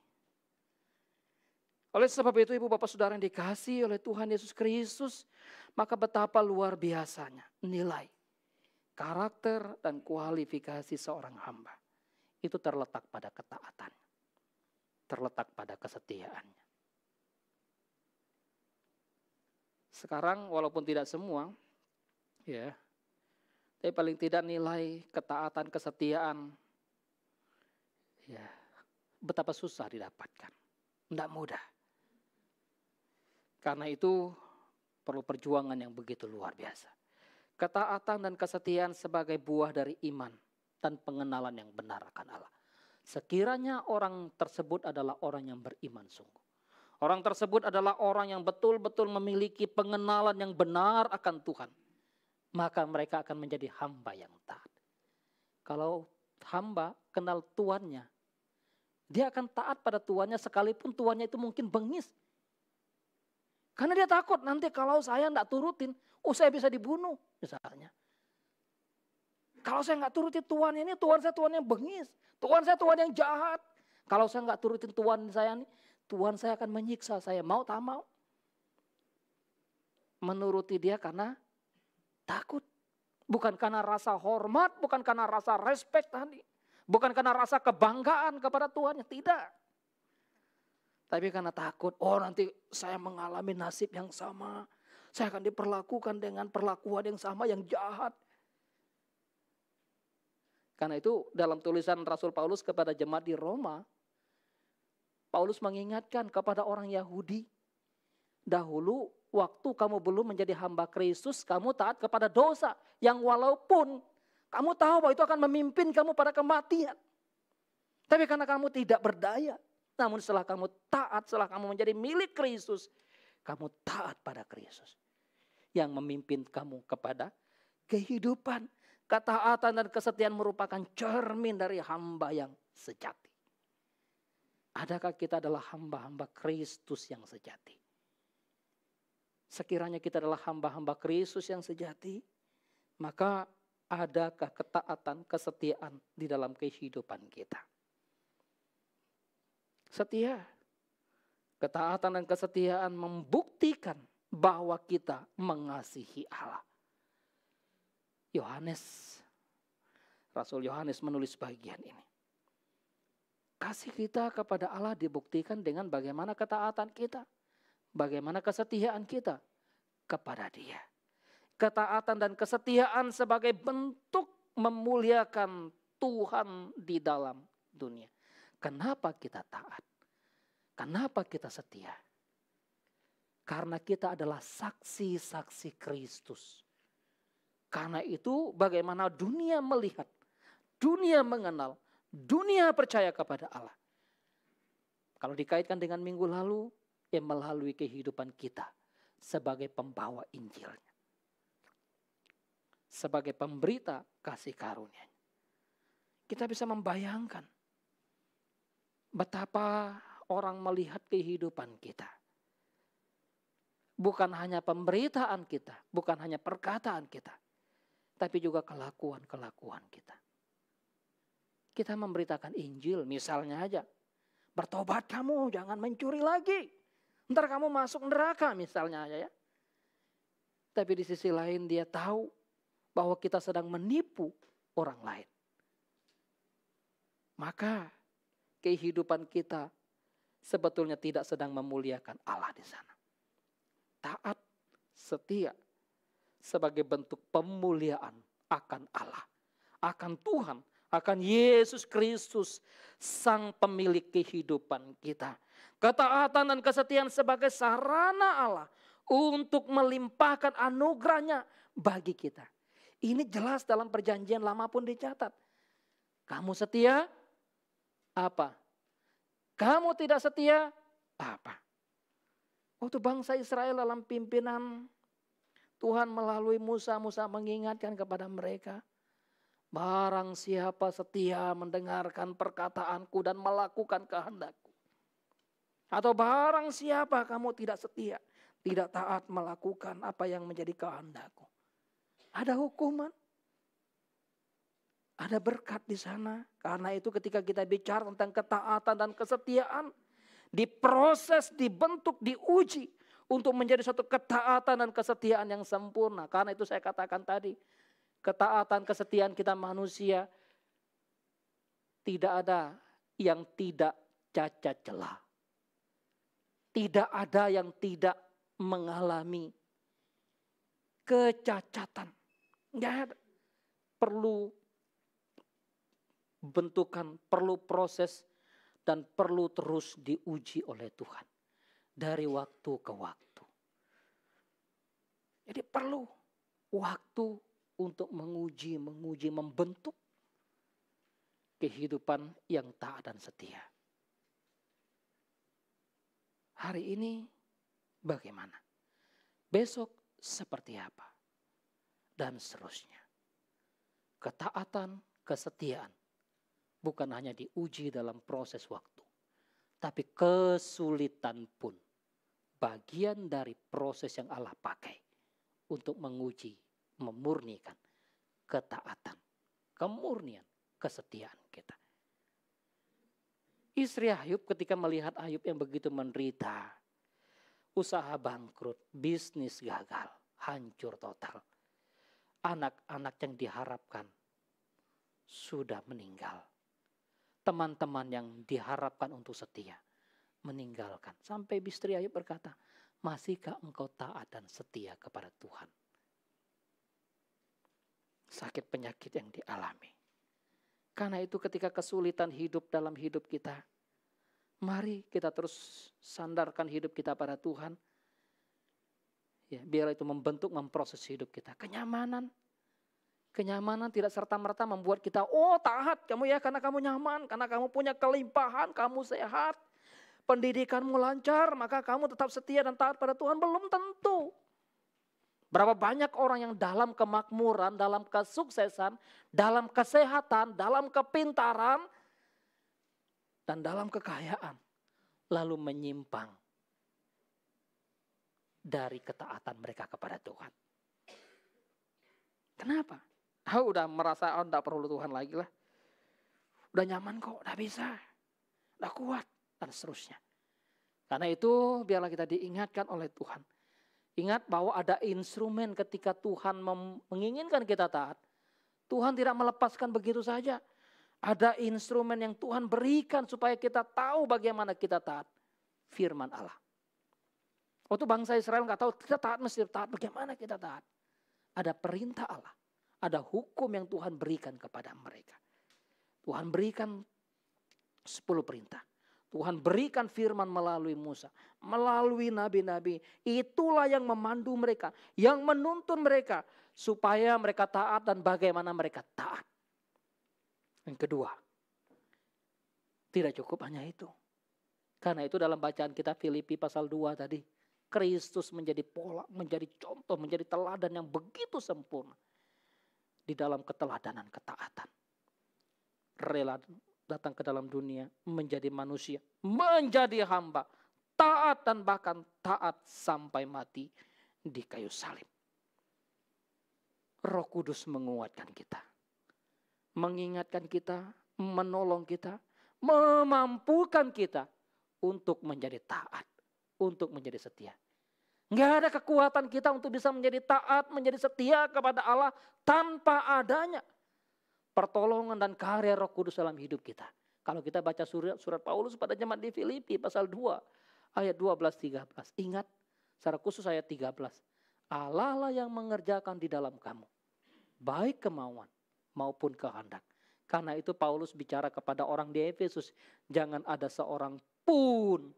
Oleh sebab itu ibu bapak saudara yang dikasihi oleh Tuhan Yesus Kristus. Maka betapa luar biasanya nilai, karakter dan kualifikasi seorang hamba. Itu terletak pada ketaatannya. Terletak pada kesetiaannya. Sekarang walaupun tidak semua, ya, tapi paling tidak nilai ketaatan, kesetiaan, ya, betapa susah didapatkan. Tidak mudah. Karena itu perlu perjuangan yang begitu luar biasa. Ketaatan dan kesetiaan sebagai buah dari iman dan pengenalan yang benar akan Allah. Sekiranya orang tersebut adalah orang yang beriman sungguh. Orang tersebut adalah orang yang betul-betul memiliki pengenalan yang benar akan Tuhan. Maka mereka akan menjadi hamba yang taat. Kalau hamba kenal tuannya, dia akan taat pada tuannya sekalipun tuannya itu mungkin bengis. Karena dia takut nanti kalau saya tidak turutin, saya bisa dibunuh misalnya. Kalau saya nggak turutin tuan ini, tuan saya tuan yang bengis. Tuan saya tuan yang jahat. Kalau saya nggak turutin tuan saya ini, tuan saya akan menyiksa saya. Mau tak mau. Menuruti dia karena takut. Bukan karena rasa hormat, bukan karena rasa respect tadi. Bukan karena rasa kebanggaan kepada tuannya, tidak. Tapi karena takut, nanti saya mengalami nasib yang sama. Saya akan diperlakukan dengan perlakuan yang sama, yang jahat. Karena itu dalam tulisan Rasul Paulus kepada jemaat di Roma, Paulus mengingatkan kepada orang Yahudi, dahulu waktu kamu belum menjadi hamba Kristus, kamu taat kepada dosa yang walaupun kamu tahu bahwa itu akan memimpin kamu pada kematian. Tapi karena kamu tidak berdaya, namun setelah kamu taat, setelah kamu menjadi milik Kristus, kamu taat pada Kristus yang memimpin kamu kepada kehidupan. Ketaatan dan kesetiaan merupakan cermin dari hamba yang sejati. Adakah kita adalah hamba-hamba Kristus yang sejati? Sekiranya kita adalah hamba-hamba Kristus yang sejati, maka adakah ketaatan, kesetiaan di dalam kehidupan kita? Setia, ketaatan dan kesetiaan membuktikan bahwa kita mengasihi Allah. Rasul Yohanes menulis bagian ini. Kasih kita kepada Allah dibuktikan dengan bagaimana ketaatan kita. Bagaimana kesetiaan kita kepada Dia. Ketaatan dan kesetiaan sebagai bentuk memuliakan Tuhan di dalam dunia. Kenapa kita taat? Kenapa kita setia? Karena kita adalah saksi-saksi Kristus. Karena itu bagaimana dunia melihat, dunia mengenal, dunia percaya kepada Allah. Kalau dikaitkan dengan minggu lalu, melalui kehidupan kita sebagai pembawa Injilnya. Sebagai pemberita kasih karunia. Kita bisa membayangkan betapa orang melihat kehidupan kita. Bukan hanya pemberitaan kita, bukan hanya perkataan kita, tapi juga kelakuan-kelakuan kita. Kita memberitakan Injil, misalnya aja, bertobat kamu, jangan mencuri lagi. Ntar kamu masuk neraka misalnya aja ya. Tapi di sisi lain dia tahu bahwa kita sedang menipu orang lain. Maka kehidupan kita sebetulnya tidak sedang memuliakan Allah di sana. Taat, setia sebagai bentuk pemuliaan akan Allah, akan Tuhan, akan Yesus Kristus, Sang Pemilik kehidupan kita. Ketaatan dan kesetiaan sebagai sarana Allah untuk melimpahkan anugerahnya bagi kita. Ini jelas dalam perjanjian lama pun dicatat. Kamu setia, Apa? Kamu tidak setia? Apa? Waktu bangsa Israel dalam pimpinan Tuhan melalui Musa mengingatkan kepada mereka. Barang siapa setia mendengarkan perkataanku dan melakukan kehendakku. Atau barang siapa kamu tidak setia, tidak taat melakukan apa yang menjadi kehendakku. Ada hukuman. Ada berkat di sana. Karena itu ketika kita bicara tentang ketaatan dan kesetiaan, diproses, dibentuk, diuji untuk menjadi suatu ketaatan dan kesetiaan yang sempurna. Karena itu saya katakan tadi, ketaatan, kesetiaan kita manusia tidak ada yang tidak cacat celah. Tidak ada yang tidak mengalami kecacatan. Enggak ada. Perlu bentukan, perlu proses, dan perlu terus diuji oleh Tuhan. Dari waktu ke waktu. Jadi perlu waktu untuk menguji, membentuk kehidupan yang taat dan setia. Hari ini bagaimana? Besok seperti apa? Dan seterusnya. Ketaatan, kesetiaan bukan hanya diuji dalam proses waktu, tapi kesulitan pun bagian dari proses yang Allah pakai untuk menguji, memurnikan ketaatan, kemurnian, kesetiaan kita. Istri Ayub ketika melihat Ayub yang begitu menderita, usaha bangkrut, bisnis gagal, hancur total. Anak-anak yang diharapkan sudah meninggal. Teman-teman yang diharapkan untuk setia meninggalkan. Sampai istri Ayub berkata, masihkah engkau taat dan setia kepada Tuhan? Sakit penyakit yang dialami. Karena itu ketika kesulitan hidup dalam hidup kita, mari kita terus sandarkan hidup kita pada Tuhan. Ya, biar itu membentuk, memproses hidup kita. Kenyamanan tidak serta-merta membuat kita, taat kamu ya karena kamu nyaman, karena kamu punya kelimpahan, kamu sehat, pendidikanmu lancar, maka kamu tetap setia dan taat pada Tuhan. Belum tentu. Berapa banyak orang yang dalam kemakmuran, dalam kesuksesan, dalam kesehatan, dalam kepintaran, dan dalam kekayaan, lalu menyimpang dari ketaatan mereka kepada Tuhan. Kenapa? Udah merasa tidak perlu Tuhan lagi lah. Udah nyaman kok, udah bisa, udah kuat, dan seterusnya. Karena itu biarlah kita diingatkan oleh Tuhan. Ingat bahwa ada instrumen ketika Tuhan menginginkan kita taat. Tuhan tidak melepaskan begitu saja. Ada instrumen yang Tuhan berikan supaya kita tahu bagaimana kita taat. Firman Allah. Waktu bangsa Israel nggak tahu kita taat mesti taat. Bagaimana kita taat? Ada perintah Allah. Ada hukum yang Tuhan berikan kepada mereka. Tuhan berikan 10 perintah. Tuhan berikan firman melalui Musa, melalui nabi-nabi. Itulah yang memandu mereka, yang menuntun mereka supaya mereka taat dan bagaimana mereka taat. Yang kedua, tidak cukup hanya itu. Karena itu dalam bacaan kita Filipi pasal 2 tadi, Kristus menjadi pola, menjadi contoh, menjadi teladan yang begitu sempurna di dalam keteladanan ketaatan. Rela datang ke dalam dunia, menjadi manusia, menjadi hamba, taat dan bahkan taat sampai mati di kayu salib. Roh Kudus menguatkan kita, mengingatkan kita, menolong kita, memampukan kita untuk menjadi taat, untuk menjadi setia. Nggak ada kekuatan kita untuk bisa menjadi taat, menjadi setia kepada Allah tanpa adanya pertolongan dan karya Roh Kudus dalam hidup kita. Kalau kita baca surat Paulus pada jemaat di Filipi pasal 2 ayat 12-13. Ingat secara khusus ayat 13. Allah lah yang mengerjakan di dalam kamu. Baik kemauan maupun kehendak. Karena itu Paulus bicara kepada orang di Efesus. Jangan ada seorang pun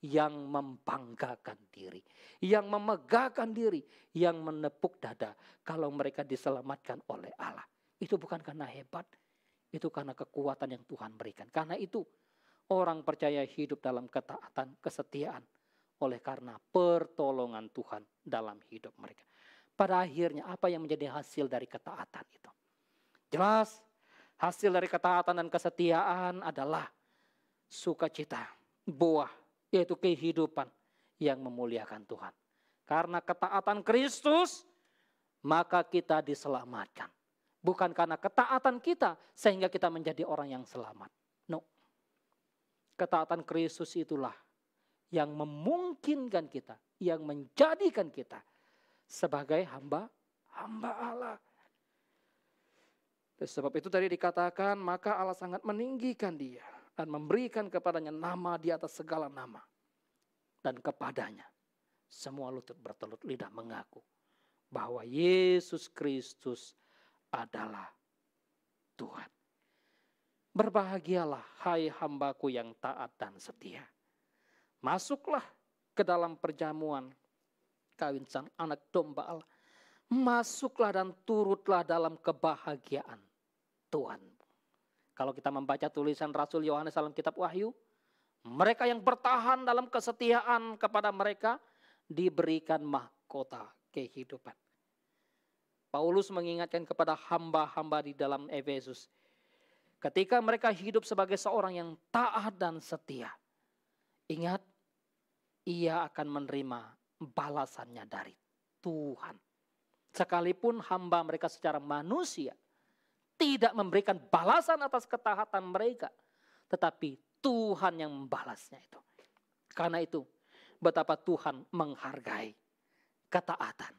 yang membanggakan diri. Yang memegahkan diri. Yang menepuk dada kalau mereka diselamatkan oleh Allah. Itu bukan karena hebat, Itu karena kekuatan yang Tuhan berikan. Karena itu orang percaya hidup dalam ketaatan, kesetiaan. Oleh karena pertolongan Tuhan dalam hidup mereka. Pada akhirnya apa yang menjadi hasil dari ketaatan itu? Jelas hasil dari ketaatan dan kesetiaan adalah sukacita, buah, yaitu kehidupan yang memuliakan Tuhan. Karena ketaatan Kristus, maka kita diselamatkan. Bukan karena ketaatan kita sehingga kita menjadi orang yang selamat. No. Ketaatan Kristus itulah yang memungkinkan kita, yang menjadikan kita sebagai hamba Allah. Sebab itu tadi dikatakan, maka Allah sangat meninggikan dia dan memberikan kepadanya nama di atas segala nama. Dan kepadanya semua lutut bertelut lidah mengaku bahwa Yesus Kristus adalah Tuhan. Berbahagialah hai hambaku yang taat dan setia. Masuklah ke dalam perjamuan kawin sang anak domba Allah. Masuklah dan turutlah dalam kebahagiaan Tuhan. Kalau kita membaca tulisan Rasul Yohanes dalam kitab Wahyu, mereka yang bertahan dalam kesetiaan kepada mereka diberikan mahkota kehidupan. Paulus mengingatkan kepada hamba-hamba di dalam Efesus. Ketika mereka hidup sebagai seorang yang taat dan setia. Ingat, ia akan menerima balasannya dari Tuhan. Sekalipun hamba mereka secara manusia tidak memberikan balasan atas ketaatan mereka. Tetapi Tuhan yang membalasnya itu. Karena itu betapa Tuhan menghargai ketaatan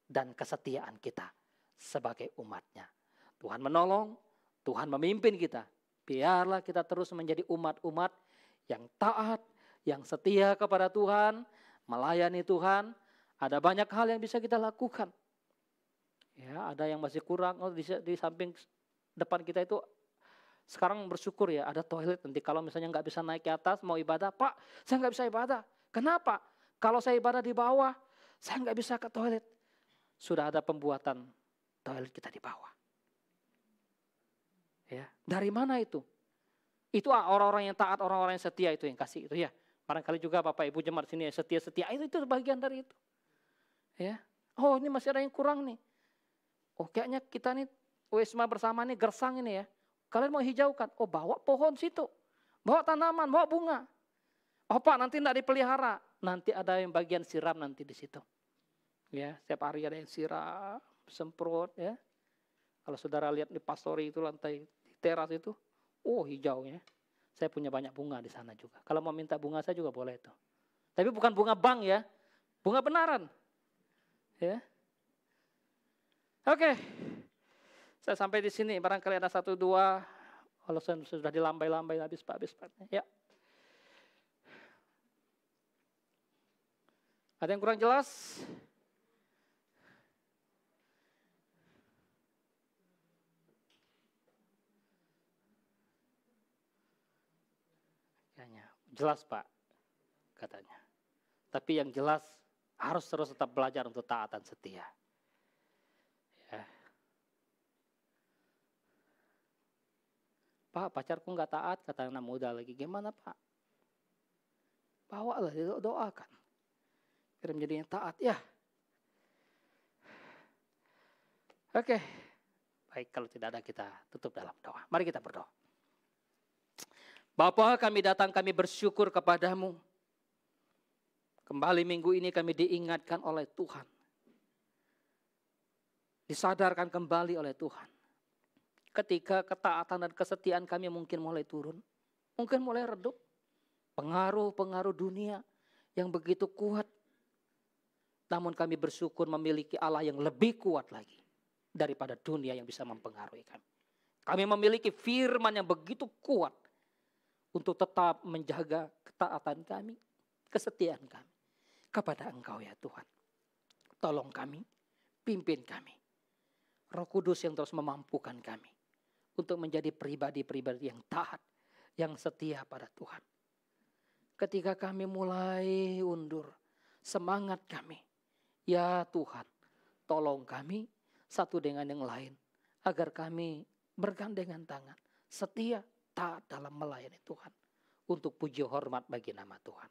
dan kesetiaan kita sebagai umatnya. Tuhan menolong, Tuhan memimpin kita. Biarlah kita terus menjadi umat-umat yang taat, yang setia kepada Tuhan, melayani Tuhan. Ada banyak hal yang bisa kita lakukan. Ya, ada yang masih kurang. Di samping depan kita itu sekarang bersyukur ya ada toilet. Nanti kalau misalnya nggak bisa naik ke atas mau ibadah, Pak saya nggak bisa ibadah. Kenapa? Kalau saya ibadah di bawah, saya nggak bisa ke toilet. Sudah ada pembuatan toilet kita di bawah. Ya, dari mana itu? Itu orang-orang yang taat, orang-orang yang setia itu yang kasih itu ya. Barangkali juga Bapak Ibu jemaat sini yang setia-setia itu bagian dari itu. Ya. Oh ini masih ada yang kurang nih. Oh kayaknya kita nih Wisma bersama nih gersang ini ya. Kalian mau hijaukan? Oh bawa pohon situ. Bawa tanaman, bawa bunga. Oh Pak nanti enggak dipelihara. Nanti ada yang bagian siram nanti di situ. Ya, setiap hari ada yang siram, semprot ya. Kalau saudara lihat di pastori itu lantai di teras itu, oh hijaunya. Saya punya banyak bunga di sana juga. Kalau mau minta bunga saya juga boleh itu. Tapi bukan bunga bank ya. Bunga benaran. Ya. Oke. Saya sampai di sini, barangkali ada 1, 2, kalau sudah dilambai-lambai habis Pak. Ya. Ada yang kurang jelas? Jelas Pak, katanya. Tapi yang jelas harus terus tetap belajar untuk taat dan setia. Ya. Pak, pacarku nggak taat, kata anak muda lagi. Gimana Pak? Bawalah, doakan. Biar menjadi yang taat ya. Oke. Baik, kalau tidak ada kita tutup dalam doa. Mari kita berdoa. Bapa, kami datang, kami bersyukur kepadamu. Kembali minggu ini kami diingatkan oleh Tuhan. Disadarkan kembali oleh Tuhan. Ketika ketaatan dan kesetiaan kami mungkin mulai turun. Mungkin mulai redup. Pengaruh-pengaruh dunia yang begitu kuat. Namun kami bersyukur memiliki Allah yang lebih kuat lagi. Daripada dunia yang bisa mempengaruhi kami. Kami memiliki firman yang begitu kuat. Untuk tetap menjaga ketaatan kami, kesetiaan kami kepada Engkau ya Tuhan. Tolong kami, pimpin kami. Roh Kudus yang terus memampukan kami. Untuk menjadi pribadi-pribadi yang taat, yang setia pada Tuhan. Ketika kami mulai undur semangat kami. Ya Tuhan, tolong kami satu dengan yang lain. Agar kami bergandengan tangan, setia, taat dalam melayani Tuhan. Untuk puji hormat bagi nama Tuhan.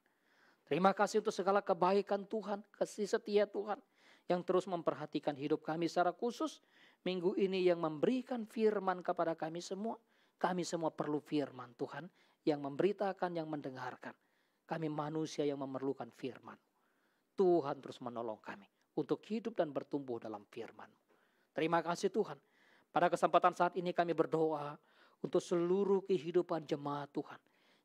Terima kasih untuk segala kebaikan Tuhan, kasih setia Tuhan yang terus memperhatikan hidup kami secara khusus. Minggu ini yang memberikan firman kepada kami semua. Kami semua perlu firman Tuhan yang memberitakan, yang mendengarkan. Kami manusia yang memerlukan firman. Tuhan terus menolong kami untuk hidup dan bertumbuh dalam firman. Terima kasih Tuhan. Pada kesempatan saat ini kami berdoa untuk seluruh kehidupan jemaat Tuhan.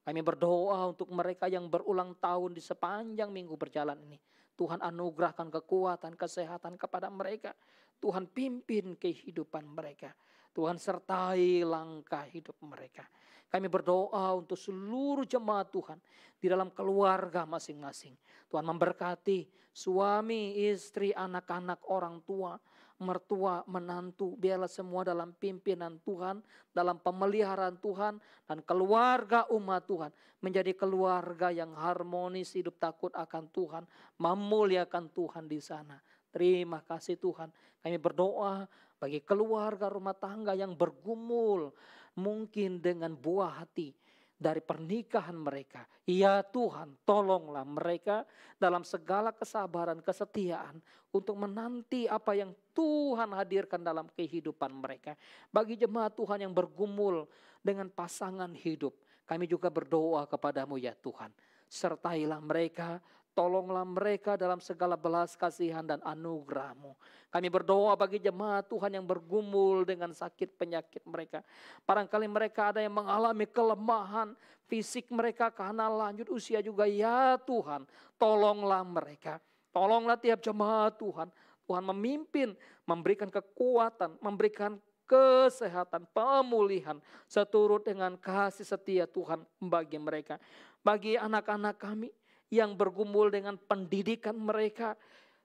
Kami berdoa untuk mereka yang berulang tahun di sepanjang minggu berjalan ini. Tuhan anugerahkan kekuatan, kesehatan kepada mereka. Tuhan pimpin kehidupan mereka. Tuhan sertai langkah hidup mereka. Kami berdoa untuk seluruh jemaat Tuhan di dalam keluarga masing-masing. Tuhan memberkati suami, istri, anak-anak, orang tua, mertua, menantu, biarlah semua dalam pimpinan Tuhan, dalam pemeliharaan Tuhan, dan keluarga umat Tuhan menjadi keluarga yang harmonis, hidup takut akan Tuhan, memuliakan Tuhan di sana. Terima kasih Tuhan. Kami berdoa bagi keluarga rumah tangga yang bergumul mungkin dengan buah hati dari pernikahan mereka. Ya Tuhan, tolonglah mereka dalam segala kesabaran, kesetiaan untuk menanti apa yang Tuhan hadirkan dalam kehidupan mereka. Bagi jemaat Tuhan yang bergumul dengan pasangan hidup, kami juga berdoa kepadamu ya Tuhan. Sertailah mereka, tolonglah mereka dalam segala belas kasihan dan anugerah-Mu. Kami berdoa bagi jemaat Tuhan yang bergumul dengan sakit penyakit mereka. Barangkali mereka ada yang mengalami kelemahan fisik mereka karena lanjut usia juga. Ya Tuhan, tolonglah mereka. Tolonglah tiap jemaat Tuhan. Tuhan memimpin, memberikan kekuatan, memberikan kesehatan, pemulihan seturut dengan kasih setia Tuhan bagi mereka. Bagi anak-anak kami yang bergumul dengan pendidikan mereka,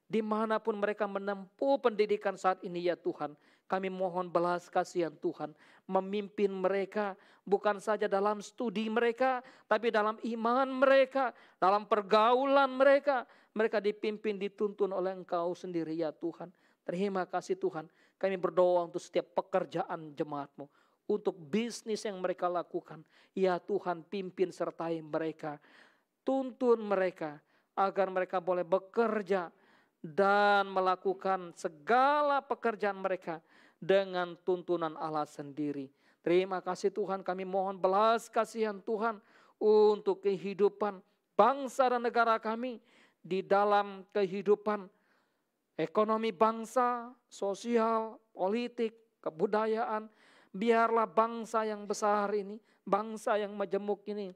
dimanapun mereka menempuh pendidikan saat ini ya Tuhan, kami mohon belas kasihan Tuhan, memimpin mereka bukan saja dalam studi mereka, tapi dalam iman mereka, dalam pergaulan mereka, mereka dipimpin, dituntun oleh Engkau sendiri ya Tuhan. Terima kasih Tuhan, kami berdoa untuk setiap pekerjaan jemaat-Mu, untuk bisnis yang mereka lakukan, ya Tuhan pimpin sertai mereka, tuntun mereka agar mereka boleh bekerja dan melakukan segala pekerjaan mereka dengan tuntunan Allah sendiri. Terima kasih Tuhan, kami mohon belas kasihan Tuhan untuk kehidupan bangsa dan negara kami di dalam kehidupan ekonomi bangsa, sosial, politik, kebudayaan. Biarlah bangsa yang besar ini, bangsa yang majemuk ini,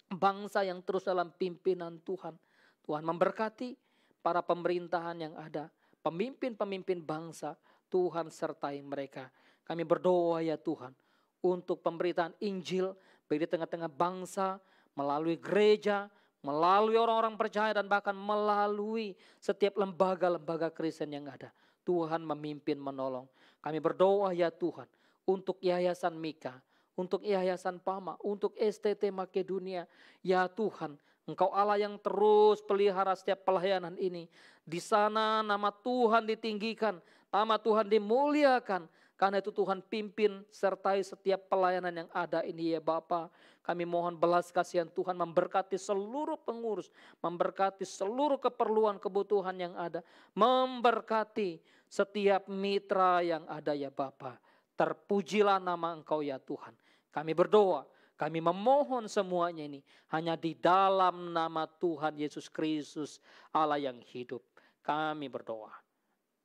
bangsa yang terus dalam pimpinan Tuhan. Tuhan memberkati para pemerintahan yang ada, pemimpin-pemimpin bangsa, Tuhan sertai mereka. Kami berdoa ya Tuhan, untuk pemberitaan Injil bagi di tengah-tengah bangsa, melalui gereja, melalui orang-orang percaya, dan bahkan melalui setiap lembaga-lembaga Kristen yang ada. Tuhan memimpin, menolong. Kami berdoa ya Tuhan, untuk Yayasan Mika, untuk Yayasan Pama, untuk STT Makedonia. Ya Tuhan, Engkau Allah yang terus pelihara setiap pelayanan ini. Di sana nama Tuhan ditinggikan, nama Tuhan dimuliakan. Karena itu Tuhan pimpin sertai setiap pelayanan yang ada ini ya Bapa. Kami mohon belas kasihan Tuhan memberkati seluruh pengurus, memberkati seluruh keperluan kebutuhan yang ada, memberkati setiap mitra yang ada ya Bapa. Terpujilah nama Engkau ya Tuhan. Kami berdoa, kami memohon semuanya ini hanya di dalam nama Tuhan Yesus Kristus, Allah yang hidup. Kami berdoa.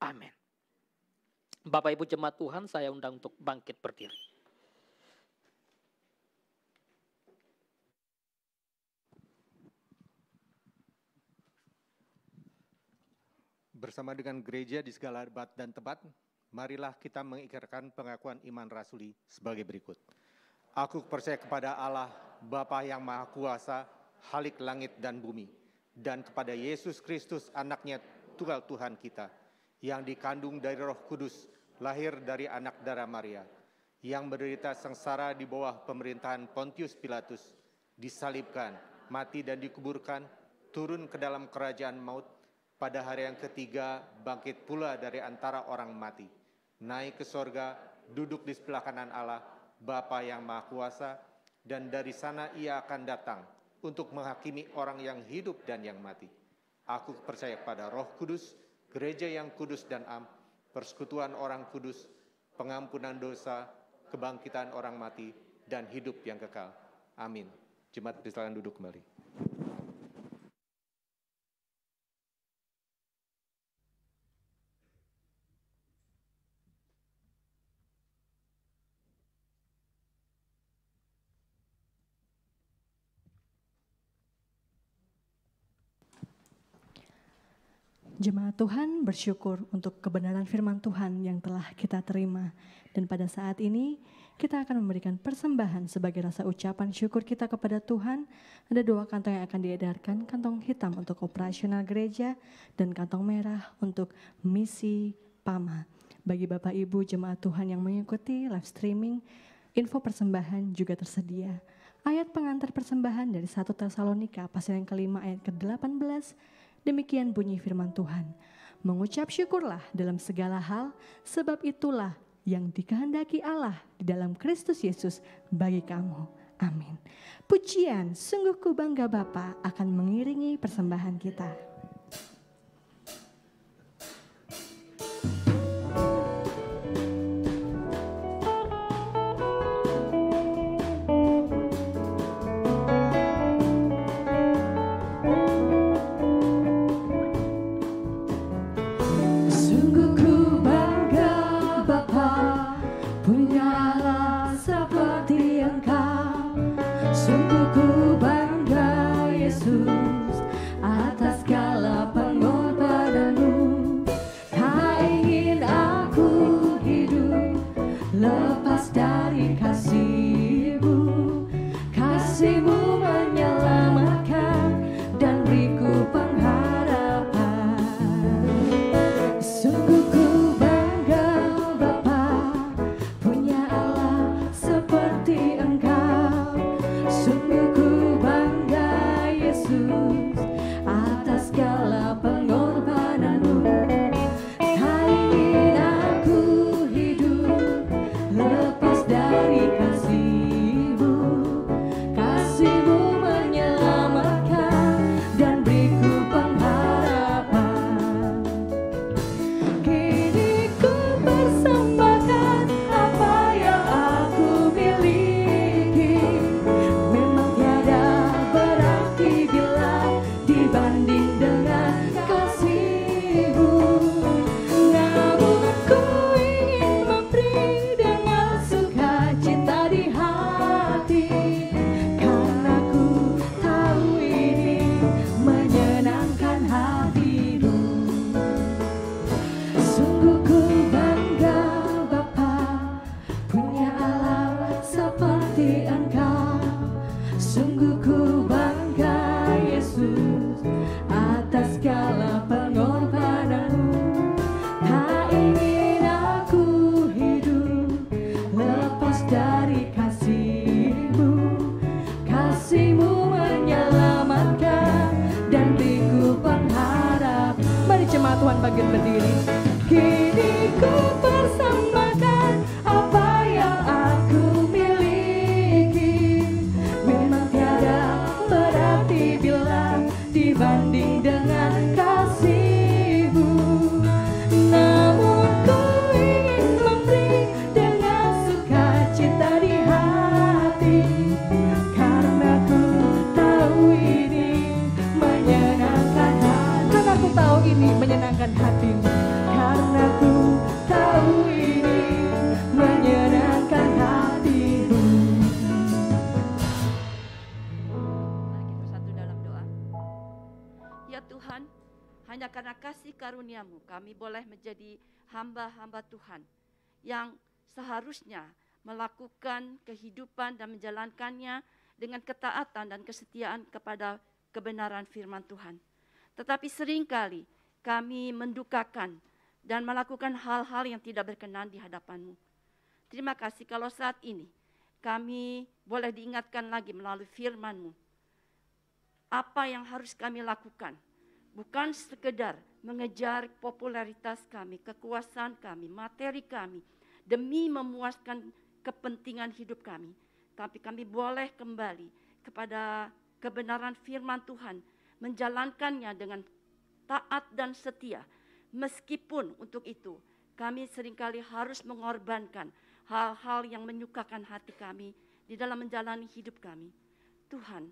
Amin. Bapak Ibu jemaat Tuhan, saya undang untuk bangkit berdiri. Bersama dengan gereja di segala abad dan tempat, marilah kita mengikrarkan pengakuan iman rasuli sebagai berikut. Aku percaya kepada Allah, Bapa yang Maha Kuasa, Khalik langit dan bumi, dan kepada Yesus Kristus, anaknya tunggal Tuhan kita, yang dikandung dari Roh Kudus, lahir dari anak darah Maria, yang menderita sengsara di bawah pemerintahan Pontius Pilatus, disalibkan, mati dan dikuburkan, turun ke dalam kerajaan maut, pada hari yang ketiga bangkit pula dari antara orang mati, naik ke sorga, duduk di sebelah kanan Allah, Bapa yang Maha Kuasa, dan dari sana ia akan datang untuk menghakimi orang yang hidup dan yang mati. Aku percaya pada Roh Kudus, gereja yang kudus dan am, persekutuan orang kudus, pengampunan dosa, kebangkitan orang mati, dan hidup yang kekal. Amin. Jemaat silakan duduk kembali. Jemaat Tuhan bersyukur untuk kebenaran firman Tuhan yang telah kita terima. Dan pada saat ini kita akan memberikan persembahan sebagai rasa ucapan syukur kita kepada Tuhan. Ada 2 kantong yang akan diedarkan, kantong hitam untuk operasional gereja dan kantong merah untuk misi PAMA. Bagi Bapak Ibu jemaat Tuhan yang mengikuti live streaming, info persembahan juga tersedia. Ayat pengantar persembahan dari 1 Tesalonika pasal yang ke-5 ayat ke-18. Demikian bunyi firman Tuhan. Mengucap syukurlah dalam segala hal, sebab itulah yang dikehendaki Allah di dalam Kristus Yesus bagi kamu. Amin. Pujian, sungguh ku bangga Bapa akan mengiringi persembahan kita. Tuhan bagian berdiri. Kini ku persembahkan apa yang aku miliki. Memang tiada berarti bila dibanding dengan kasih-Mu. Namun ku ingin memberi dengan sukacita di hati, karena ku tahu ini menyenangkan hati. Karena ku tahu ini menyenangkan hati-Mu. Karena ku tahu ini menyenangkan hati-Mu. Mari kita bersatu dalam doa. Ya Tuhan, hanya karena kasih karunia-Mu kami boleh menjadi hamba-hamba Tuhan yang seharusnya melakukan kehidupan dan menjalankannya dengan ketaatan dan kesetiaan kepada kebenaran firman Tuhan. Tetapi seringkali kami mendukakan dan melakukan hal-hal yang tidak berkenan di hadapan-Mu. Terima kasih kalau saat ini kami boleh diingatkan lagi melalui firman-Mu. Apa yang harus kami lakukan? Bukan sekedar mengejar popularitas kami, kekuasaan kami, materi kami, demi memuaskan kepentingan hidup kami. Tapi kami boleh kembali kepada kebenaran firman Tuhan, menjalankannya dengan taat dan setia. Meskipun untuk itu kami seringkali harus mengorbankan hal-hal yang menyukakan hati kami di dalam menjalani hidup kami. Tuhan,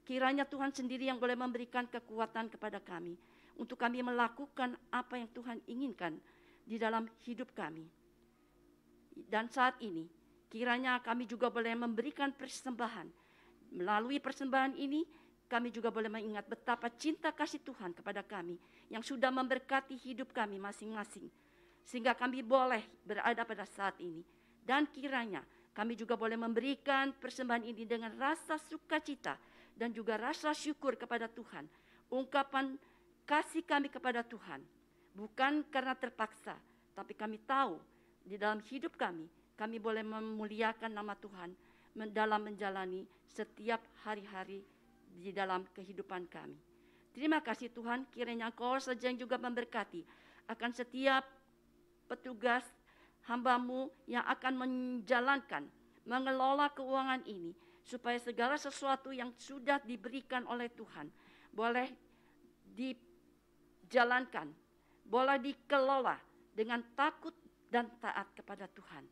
kiranya Tuhan sendiri yang boleh memberikan kekuatan kepada kami untuk kami melakukan apa yang Tuhan inginkan di dalam hidup kami. Dan saat ini, kiranya kami juga boleh memberikan persembahan. Melalui persembahan ini, kami juga boleh mengingat betapa cinta kasih Tuhan kepada kami yang sudah memberkati hidup kami masing-masing. Sehingga kami boleh berada pada saat ini. Dan kiranya kami juga boleh memberikan persembahan ini dengan rasa sukacita dan juga rasa syukur kepada Tuhan. Ungkapan kasih kami kepada Tuhan. Bukan karena terpaksa, tapi kami tahu di dalam hidup kami boleh memuliakan nama Tuhan dalam menjalani setiap hari-hari di dalam kehidupan kami. Terima kasih Tuhan, kiranya Engkau saja yang juga memberkati akan setiap petugas hamba-Mu yang akan menjalankan, mengelola keuangan ini, supaya segala sesuatu yang sudah diberikan oleh Tuhan boleh dijalankan, boleh dikelola dengan takut dan taat kepada Tuhan.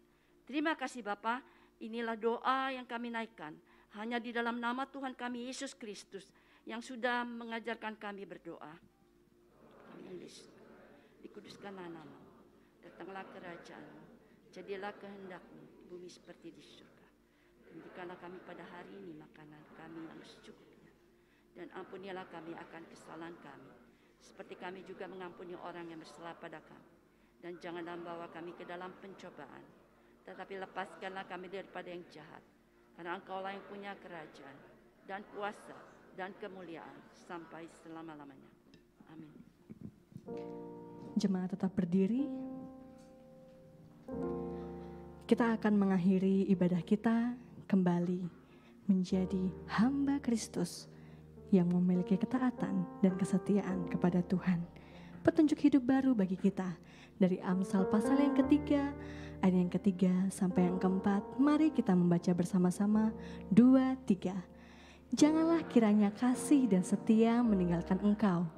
Terima kasih Bapa, inilah doa yang kami naikkan hanya di dalam nama Tuhan kami Yesus Kristus yang sudah mengajarkan kami berdoa. Amin. Dikuduskanlah nama-Mu, datanglah kerajaan-Mu, jadilah kehendak-Mu di bumi seperti di surga. Berikanlah kami pada hari ini makanan kami yang secukupnya, dan ampunilah kami akan kesalahan kami, seperti kami juga mengampuni orang yang bersalah pada kami. Dan janganlah membawa kami ke dalam pencobaan, tetapi lepaskanlah kami daripada yang jahat. Karena Engkaulah yang punya kerajaan dan kuasa dan kemuliaan sampai selama-lamanya. Amin. Jemaat tetap berdiri. Kita akan mengakhiri ibadah kita kembali menjadi hamba Kristus yang memiliki ketaatan dan kesetiaan kepada Tuhan. Petunjuk hidup baru bagi kita dari Amsal pasal yang ketiga, ayat yang ketiga sampai yang keempat. Mari kita membaca bersama-sama 2-3. Janganlah kiranya kasih dan setia meninggalkan engkau.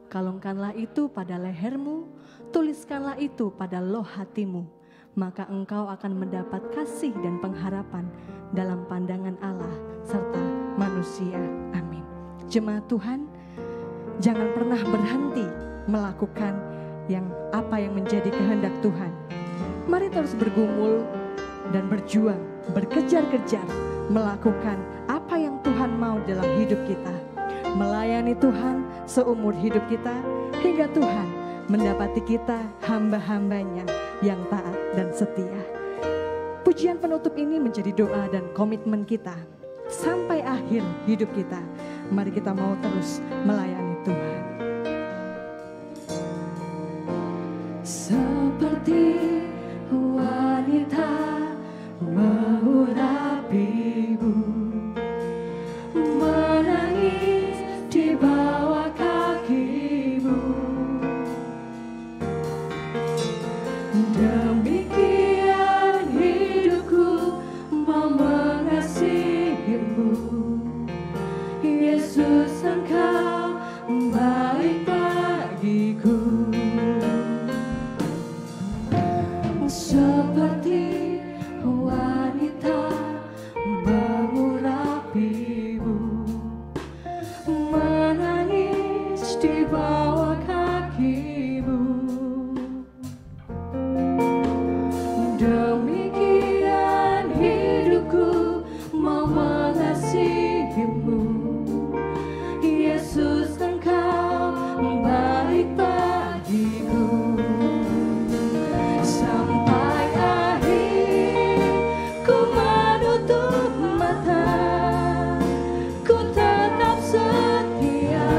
Kalungkanlah itu pada lehermu, tuliskanlah itu pada loh hatimu. Maka engkau akan mendapat kasih dan pengharapan dalam pandangan Allah serta manusia. Amin. Jemaat Tuhan, jangan pernah berhenti melakukan apa yang menjadi kehendak Tuhan. Mari terus bergumul dan berjuang, berkejar-kejar, melakukan apa yang Tuhan mau dalam hidup kita. Melayani Tuhan seumur hidup kita, hingga Tuhan mendapati kita hamba-hambanya yang taat dan setia. Pujian penutup ini menjadi doa dan komitmen kita sampai akhir hidup kita. Mari kita mau terus melayani Tuhan. Seperti wanita mengurapimu, menangis di bawah kakimu. Demikian hidupku mau mengasihimu, Yesus Engkau baik bagiku. Seperti wanita mengurapimu, menangis di bawah kakimu. Demikian hidupku mau mengasihimu, Yesus Engkau baik bagiku. Sampai akhir ku menutup mata, ku tetap setia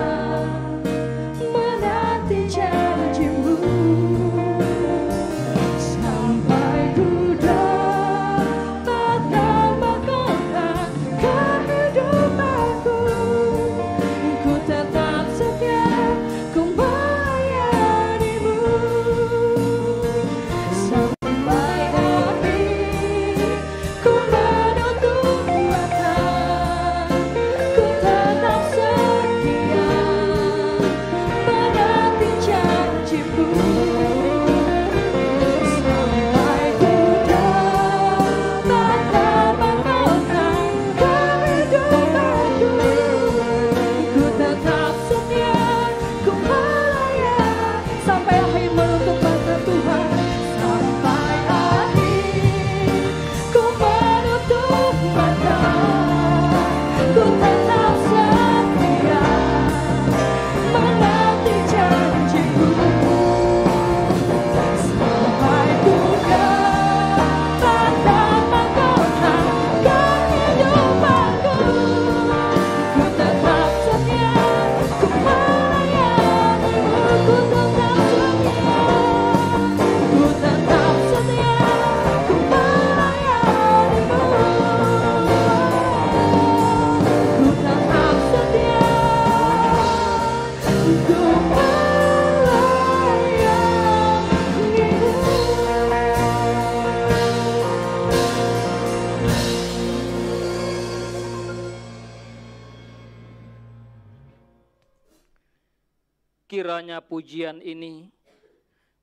Kiranya pujian ini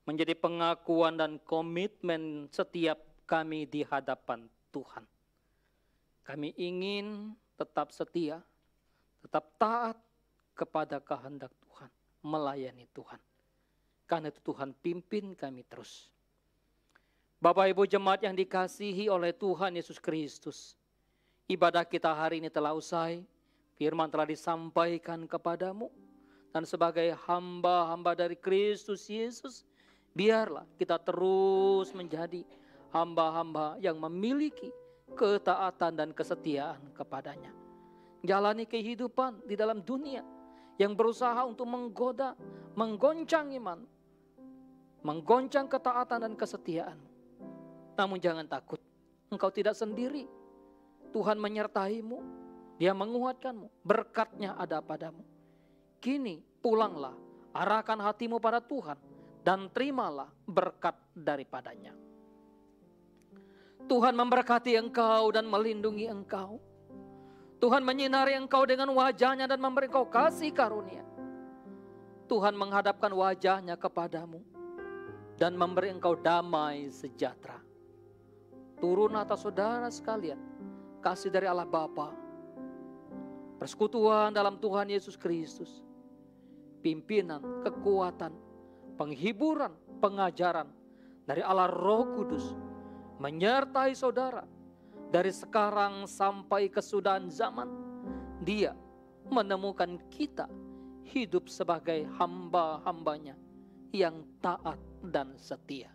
menjadi pengakuan dan komitmen setiap kami di hadapan Tuhan. Kami ingin tetap setia, tetap taat kepada kehendak Tuhan, melayani Tuhan. Karena itu Tuhan pimpin kami terus. Bapak Ibu jemaat yang dikasihi oleh Tuhan Yesus Kristus, ibadah kita hari ini telah usai, firman telah disampaikan kepadamu. Dan sebagai hamba-hamba dari Kristus Yesus, biarlah kita terus menjadi hamba-hamba yang memiliki ketaatan dan kesetiaan kepadanya. Jalani kehidupan di dalam dunia yang berusaha untuk menggoda, menggoncang iman, menggoncang ketaatan dan kesetiaan. Namun jangan takut, engkau tidak sendiri. Tuhan menyertaimu, Dia menguatkanmu, berkatnya ada padamu. Kini pulanglah, arahkan hatimu pada Tuhan, dan terimalah berkat daripadanya. Tuhan memberkati engkau dan melindungi engkau. Tuhan menyinari engkau dengan wajahnya dan memberi engkau kasih karunia. Tuhan menghadapkan wajahnya kepadamu dan memberi engkau damai sejahtera. Turun atas saudara sekalian, kasih dari Allah Bapa, persekutuan dalam Tuhan Yesus Kristus, pimpinan, kekuatan, penghiburan, pengajaran dari Allah Roh Kudus menyertai saudara dari sekarang sampai kesudahan zaman. Dia menemukan kita hidup sebagai hamba-hambanya yang taat dan setia.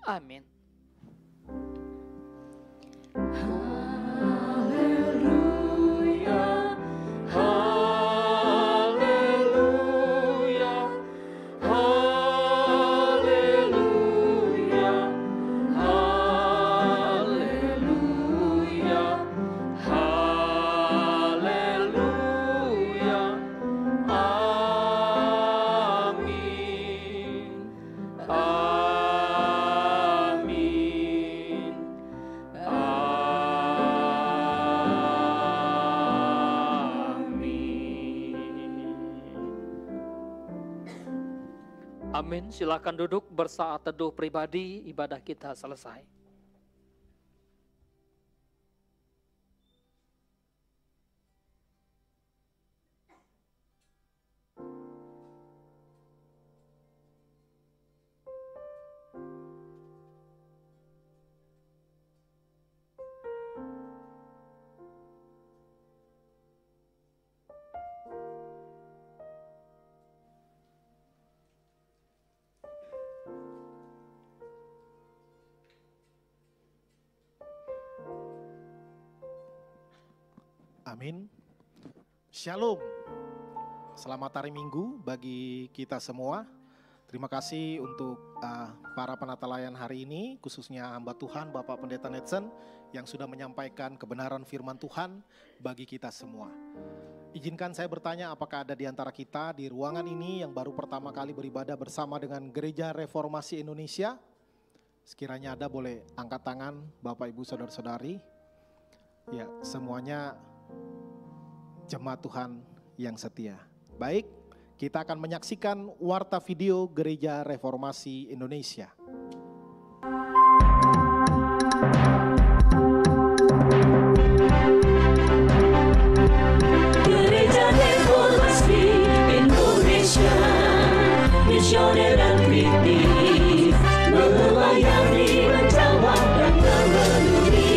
Amin. Amin. Silakan duduk, bersaat teduh pribadi, ibadah kita selesai. Amin. Shalom. Selamat hari Minggu bagi kita semua. Terima kasih untuk para penata-layan hari ini, khususnya hamba Tuhan Bapak Pendeta Netsen yang sudah menyampaikan kebenaran firman Tuhan bagi kita semua. Izinkan saya bertanya, apakah ada di antara kita di ruangan ini yang baru pertama kali beribadah bersama dengan Gereja Reformasi Indonesia? Sekiranya ada, boleh angkat tangan Bapak Ibu Saudara-saudari. Ya, semuanya jemaat Tuhan yang setia. Baik, kita akan menyaksikan warta video Gereja Reformasi Indonesia. Gereja Reformasi Indonesia, misioner dan kritis, melayani, menjawab dan memenuhi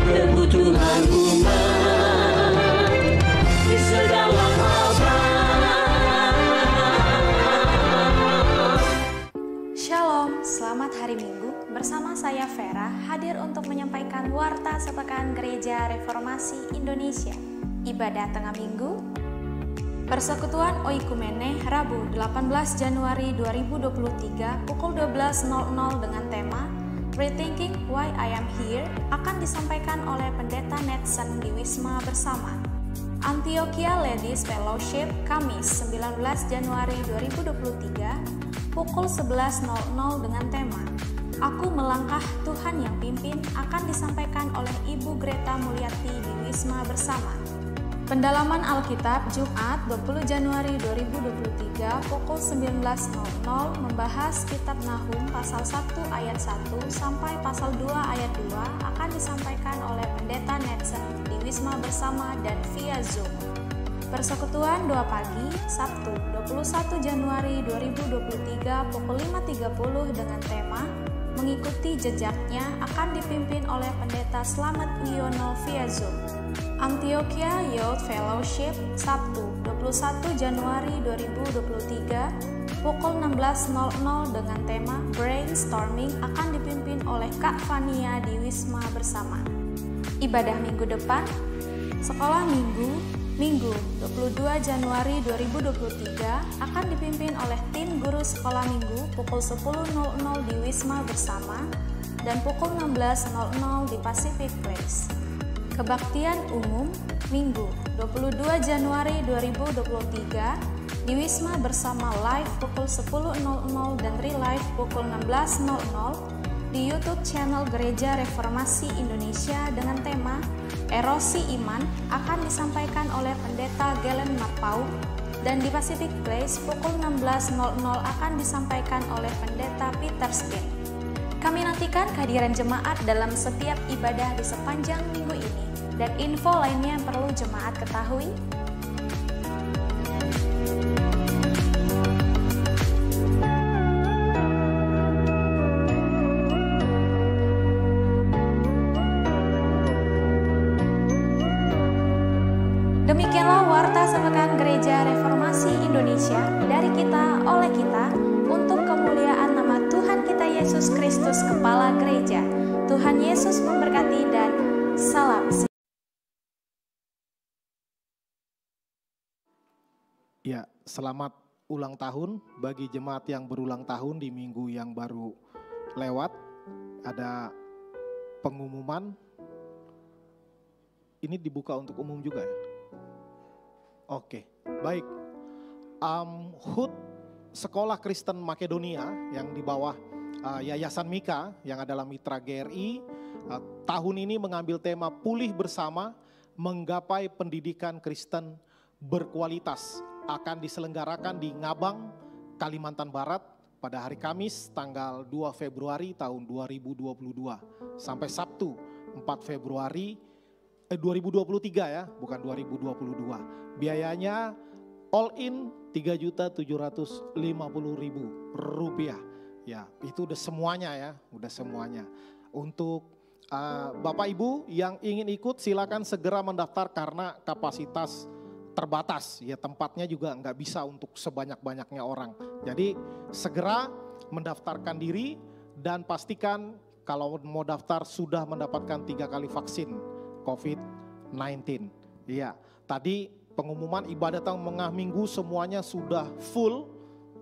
kebutuhan umat. Shalom, selamat hari Minggu. Bersama saya Vera, hadir untuk menyampaikan warta sepekan Gereja Reformasi Indonesia. Ibadah tengah minggu, Persekutuan Oikumene, Rabu 18 Januari 2023 pukul 12.00 dengan tema Rethinking Why I Am Here akan disampaikan oleh Pendeta Netsen di Wisma Bersama. Antioquia Ladies Fellowship, Kamis 19 Januari 2023, pukul 11.00 dengan tema Aku Melangkah Tuhan Yang Pimpin akan disampaikan oleh Ibu Greta Mulyati di Wisma Bersama. Pendalaman Alkitab Jumat 20 Januari 2023 pukul 19.00 membahas Kitab Nahum pasal 1 ayat 1 sampai pasal 2 ayat 2 akan disampaikan oleh Pendeta Netsen di Wisma Bersama dan via Zoom. Persekutuan doa pagi Sabtu 21 Januari 2023 pukul 5.30 dengan tema Mengikuti Jejaknya akan dipimpin oleh Pendeta Slamet Wiono via Zoom. Antioquia Youth Fellowship Sabtu 21 Januari 2023 pukul 16.00 dengan tema Brainstorming akan dipimpin oleh Kak Fania di Wisma Bersama. Ibadah minggu depan, Sekolah Minggu 22 Januari 2023 akan dipimpin oleh tim guru Sekolah Minggu pukul 10.00 di Wisma Bersama dan pukul 16.00 di Pacific Place. Kebaktian Umum Minggu 22 Januari 2023 di Wisma Bersama live pukul 10.00 dan relive pukul 16.00 di YouTube channel Gereja Reformasi Indonesia dengan tema Erosi Iman akan disampaikan oleh Pendeta Galen Marpau dan di Pacific Place pukul 16.00 akan disampaikan oleh Pendeta Peter Spin. Kami nantikan kehadiran jemaat dalam setiap ibadah di sepanjang minggu ini dan info lainnya yang perlu jemaat ketahui. Demikianlah Warta Sepekan Gereja Reformasi Indonesia dari kita, oleh kita, untuk kemuliaan nama Tuhan kita Yesus Kristus Kepala Gereja. Tuhan Yesus memberkati dan salam. Ya, selamat ulang tahun bagi jemaat yang berulang tahun di minggu yang baru lewat. Ada pengumuman. Ini dibuka untuk umum juga ya? Oke, baik. HUT Sekolah Kristen Makedonia yang di bawah Yayasan Mika yang adalah mitra GRI tahun ini mengambil tema Pulih Bersama Menggapai Pendidikan Kristen Berkualitas. Akan diselenggarakan di Ngabang, Kalimantan Barat pada hari Kamis tanggal 2 Februari tahun 2022 sampai Sabtu 4 Februari 2023 ya, bukan 2022. Biayanya all in Rp3.750.000. Ya, itu udah semuanya ya, udah semuanya. Untuk Bapak Ibu yang ingin ikut silakan segera mendaftar karena kapasitas terbatas. Ya, tempatnya juga nggak bisa untuk sebanyak-banyaknya orang. Jadi segera mendaftarkan diri dan pastikan kalau mau daftar sudah mendapatkan 3 kali vaksin COVID-19. Iya, tadi pengumuman ibadah tengah minggu semuanya sudah full,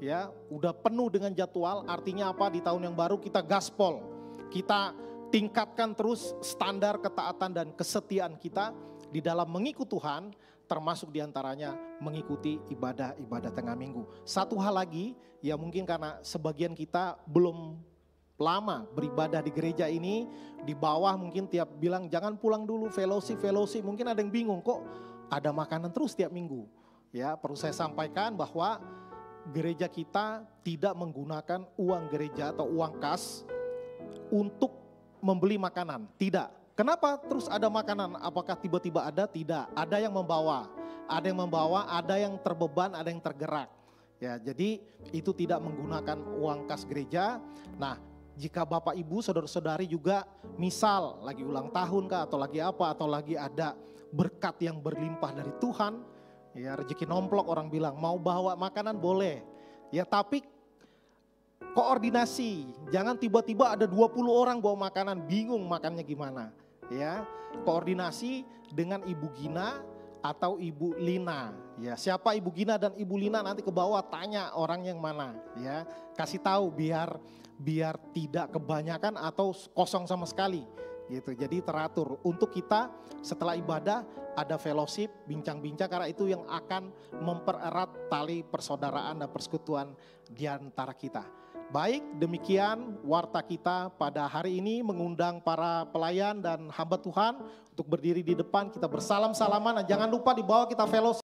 ya, udah penuh dengan jadwal. Artinya apa? Di tahun yang baru kita gaspol, kita tingkatkan terus standar ketaatan dan kesetiaan kita di dalam mengikuti Tuhan, termasuk diantaranya mengikuti ibadah tengah minggu. Satu hal lagi, ya mungkin karena sebagian kita belum lama beribadah di gereja ini, di bawah mungkin tiap bilang jangan pulang dulu, fellowship, mungkin ada yang bingung kok ada makanan terus tiap minggu. Ya, perlu saya sampaikan bahwa gereja kita tidak menggunakan uang gereja atau uang kas untuk membeli makanan, tidak. Kenapa terus ada makanan? Apakah tiba-tiba ada? Tidak, ada yang membawa, ada yang terbeban, ada yang tergerak. Ya, jadi itu tidak menggunakan uang kas gereja. Nah, jika Bapak Ibu saudara-saudari juga misal lagi ulang tahun kah atau lagi apa atau lagi ada berkat yang berlimpah dari Tuhan, ya rezeki nomplok orang bilang mau bawa makanan boleh. Ya tapi koordinasi, jangan tiba-tiba ada 20 orang bawa makanan bingung makannya gimana. Ya, koordinasi dengan Ibu Gina atau Ibu Lina. Ya, siapa Ibu Gina dan Ibu Lina nanti ke bawah tanya orang yang mana, ya. Kasih tahu biar tidak kebanyakan atau kosong sama sekali. gitu. Jadi teratur untuk kita setelah ibadah ada fellowship, bincang-bincang, karena itu yang akan mempererat tali persaudaraan dan persekutuan di antara kita. Baik, demikian warta kita pada hari ini, mengundang para pelayan dan hamba Tuhan untuk berdiri di depan, kita bersalam-salaman, dan jangan lupa di bawah kita fellowship.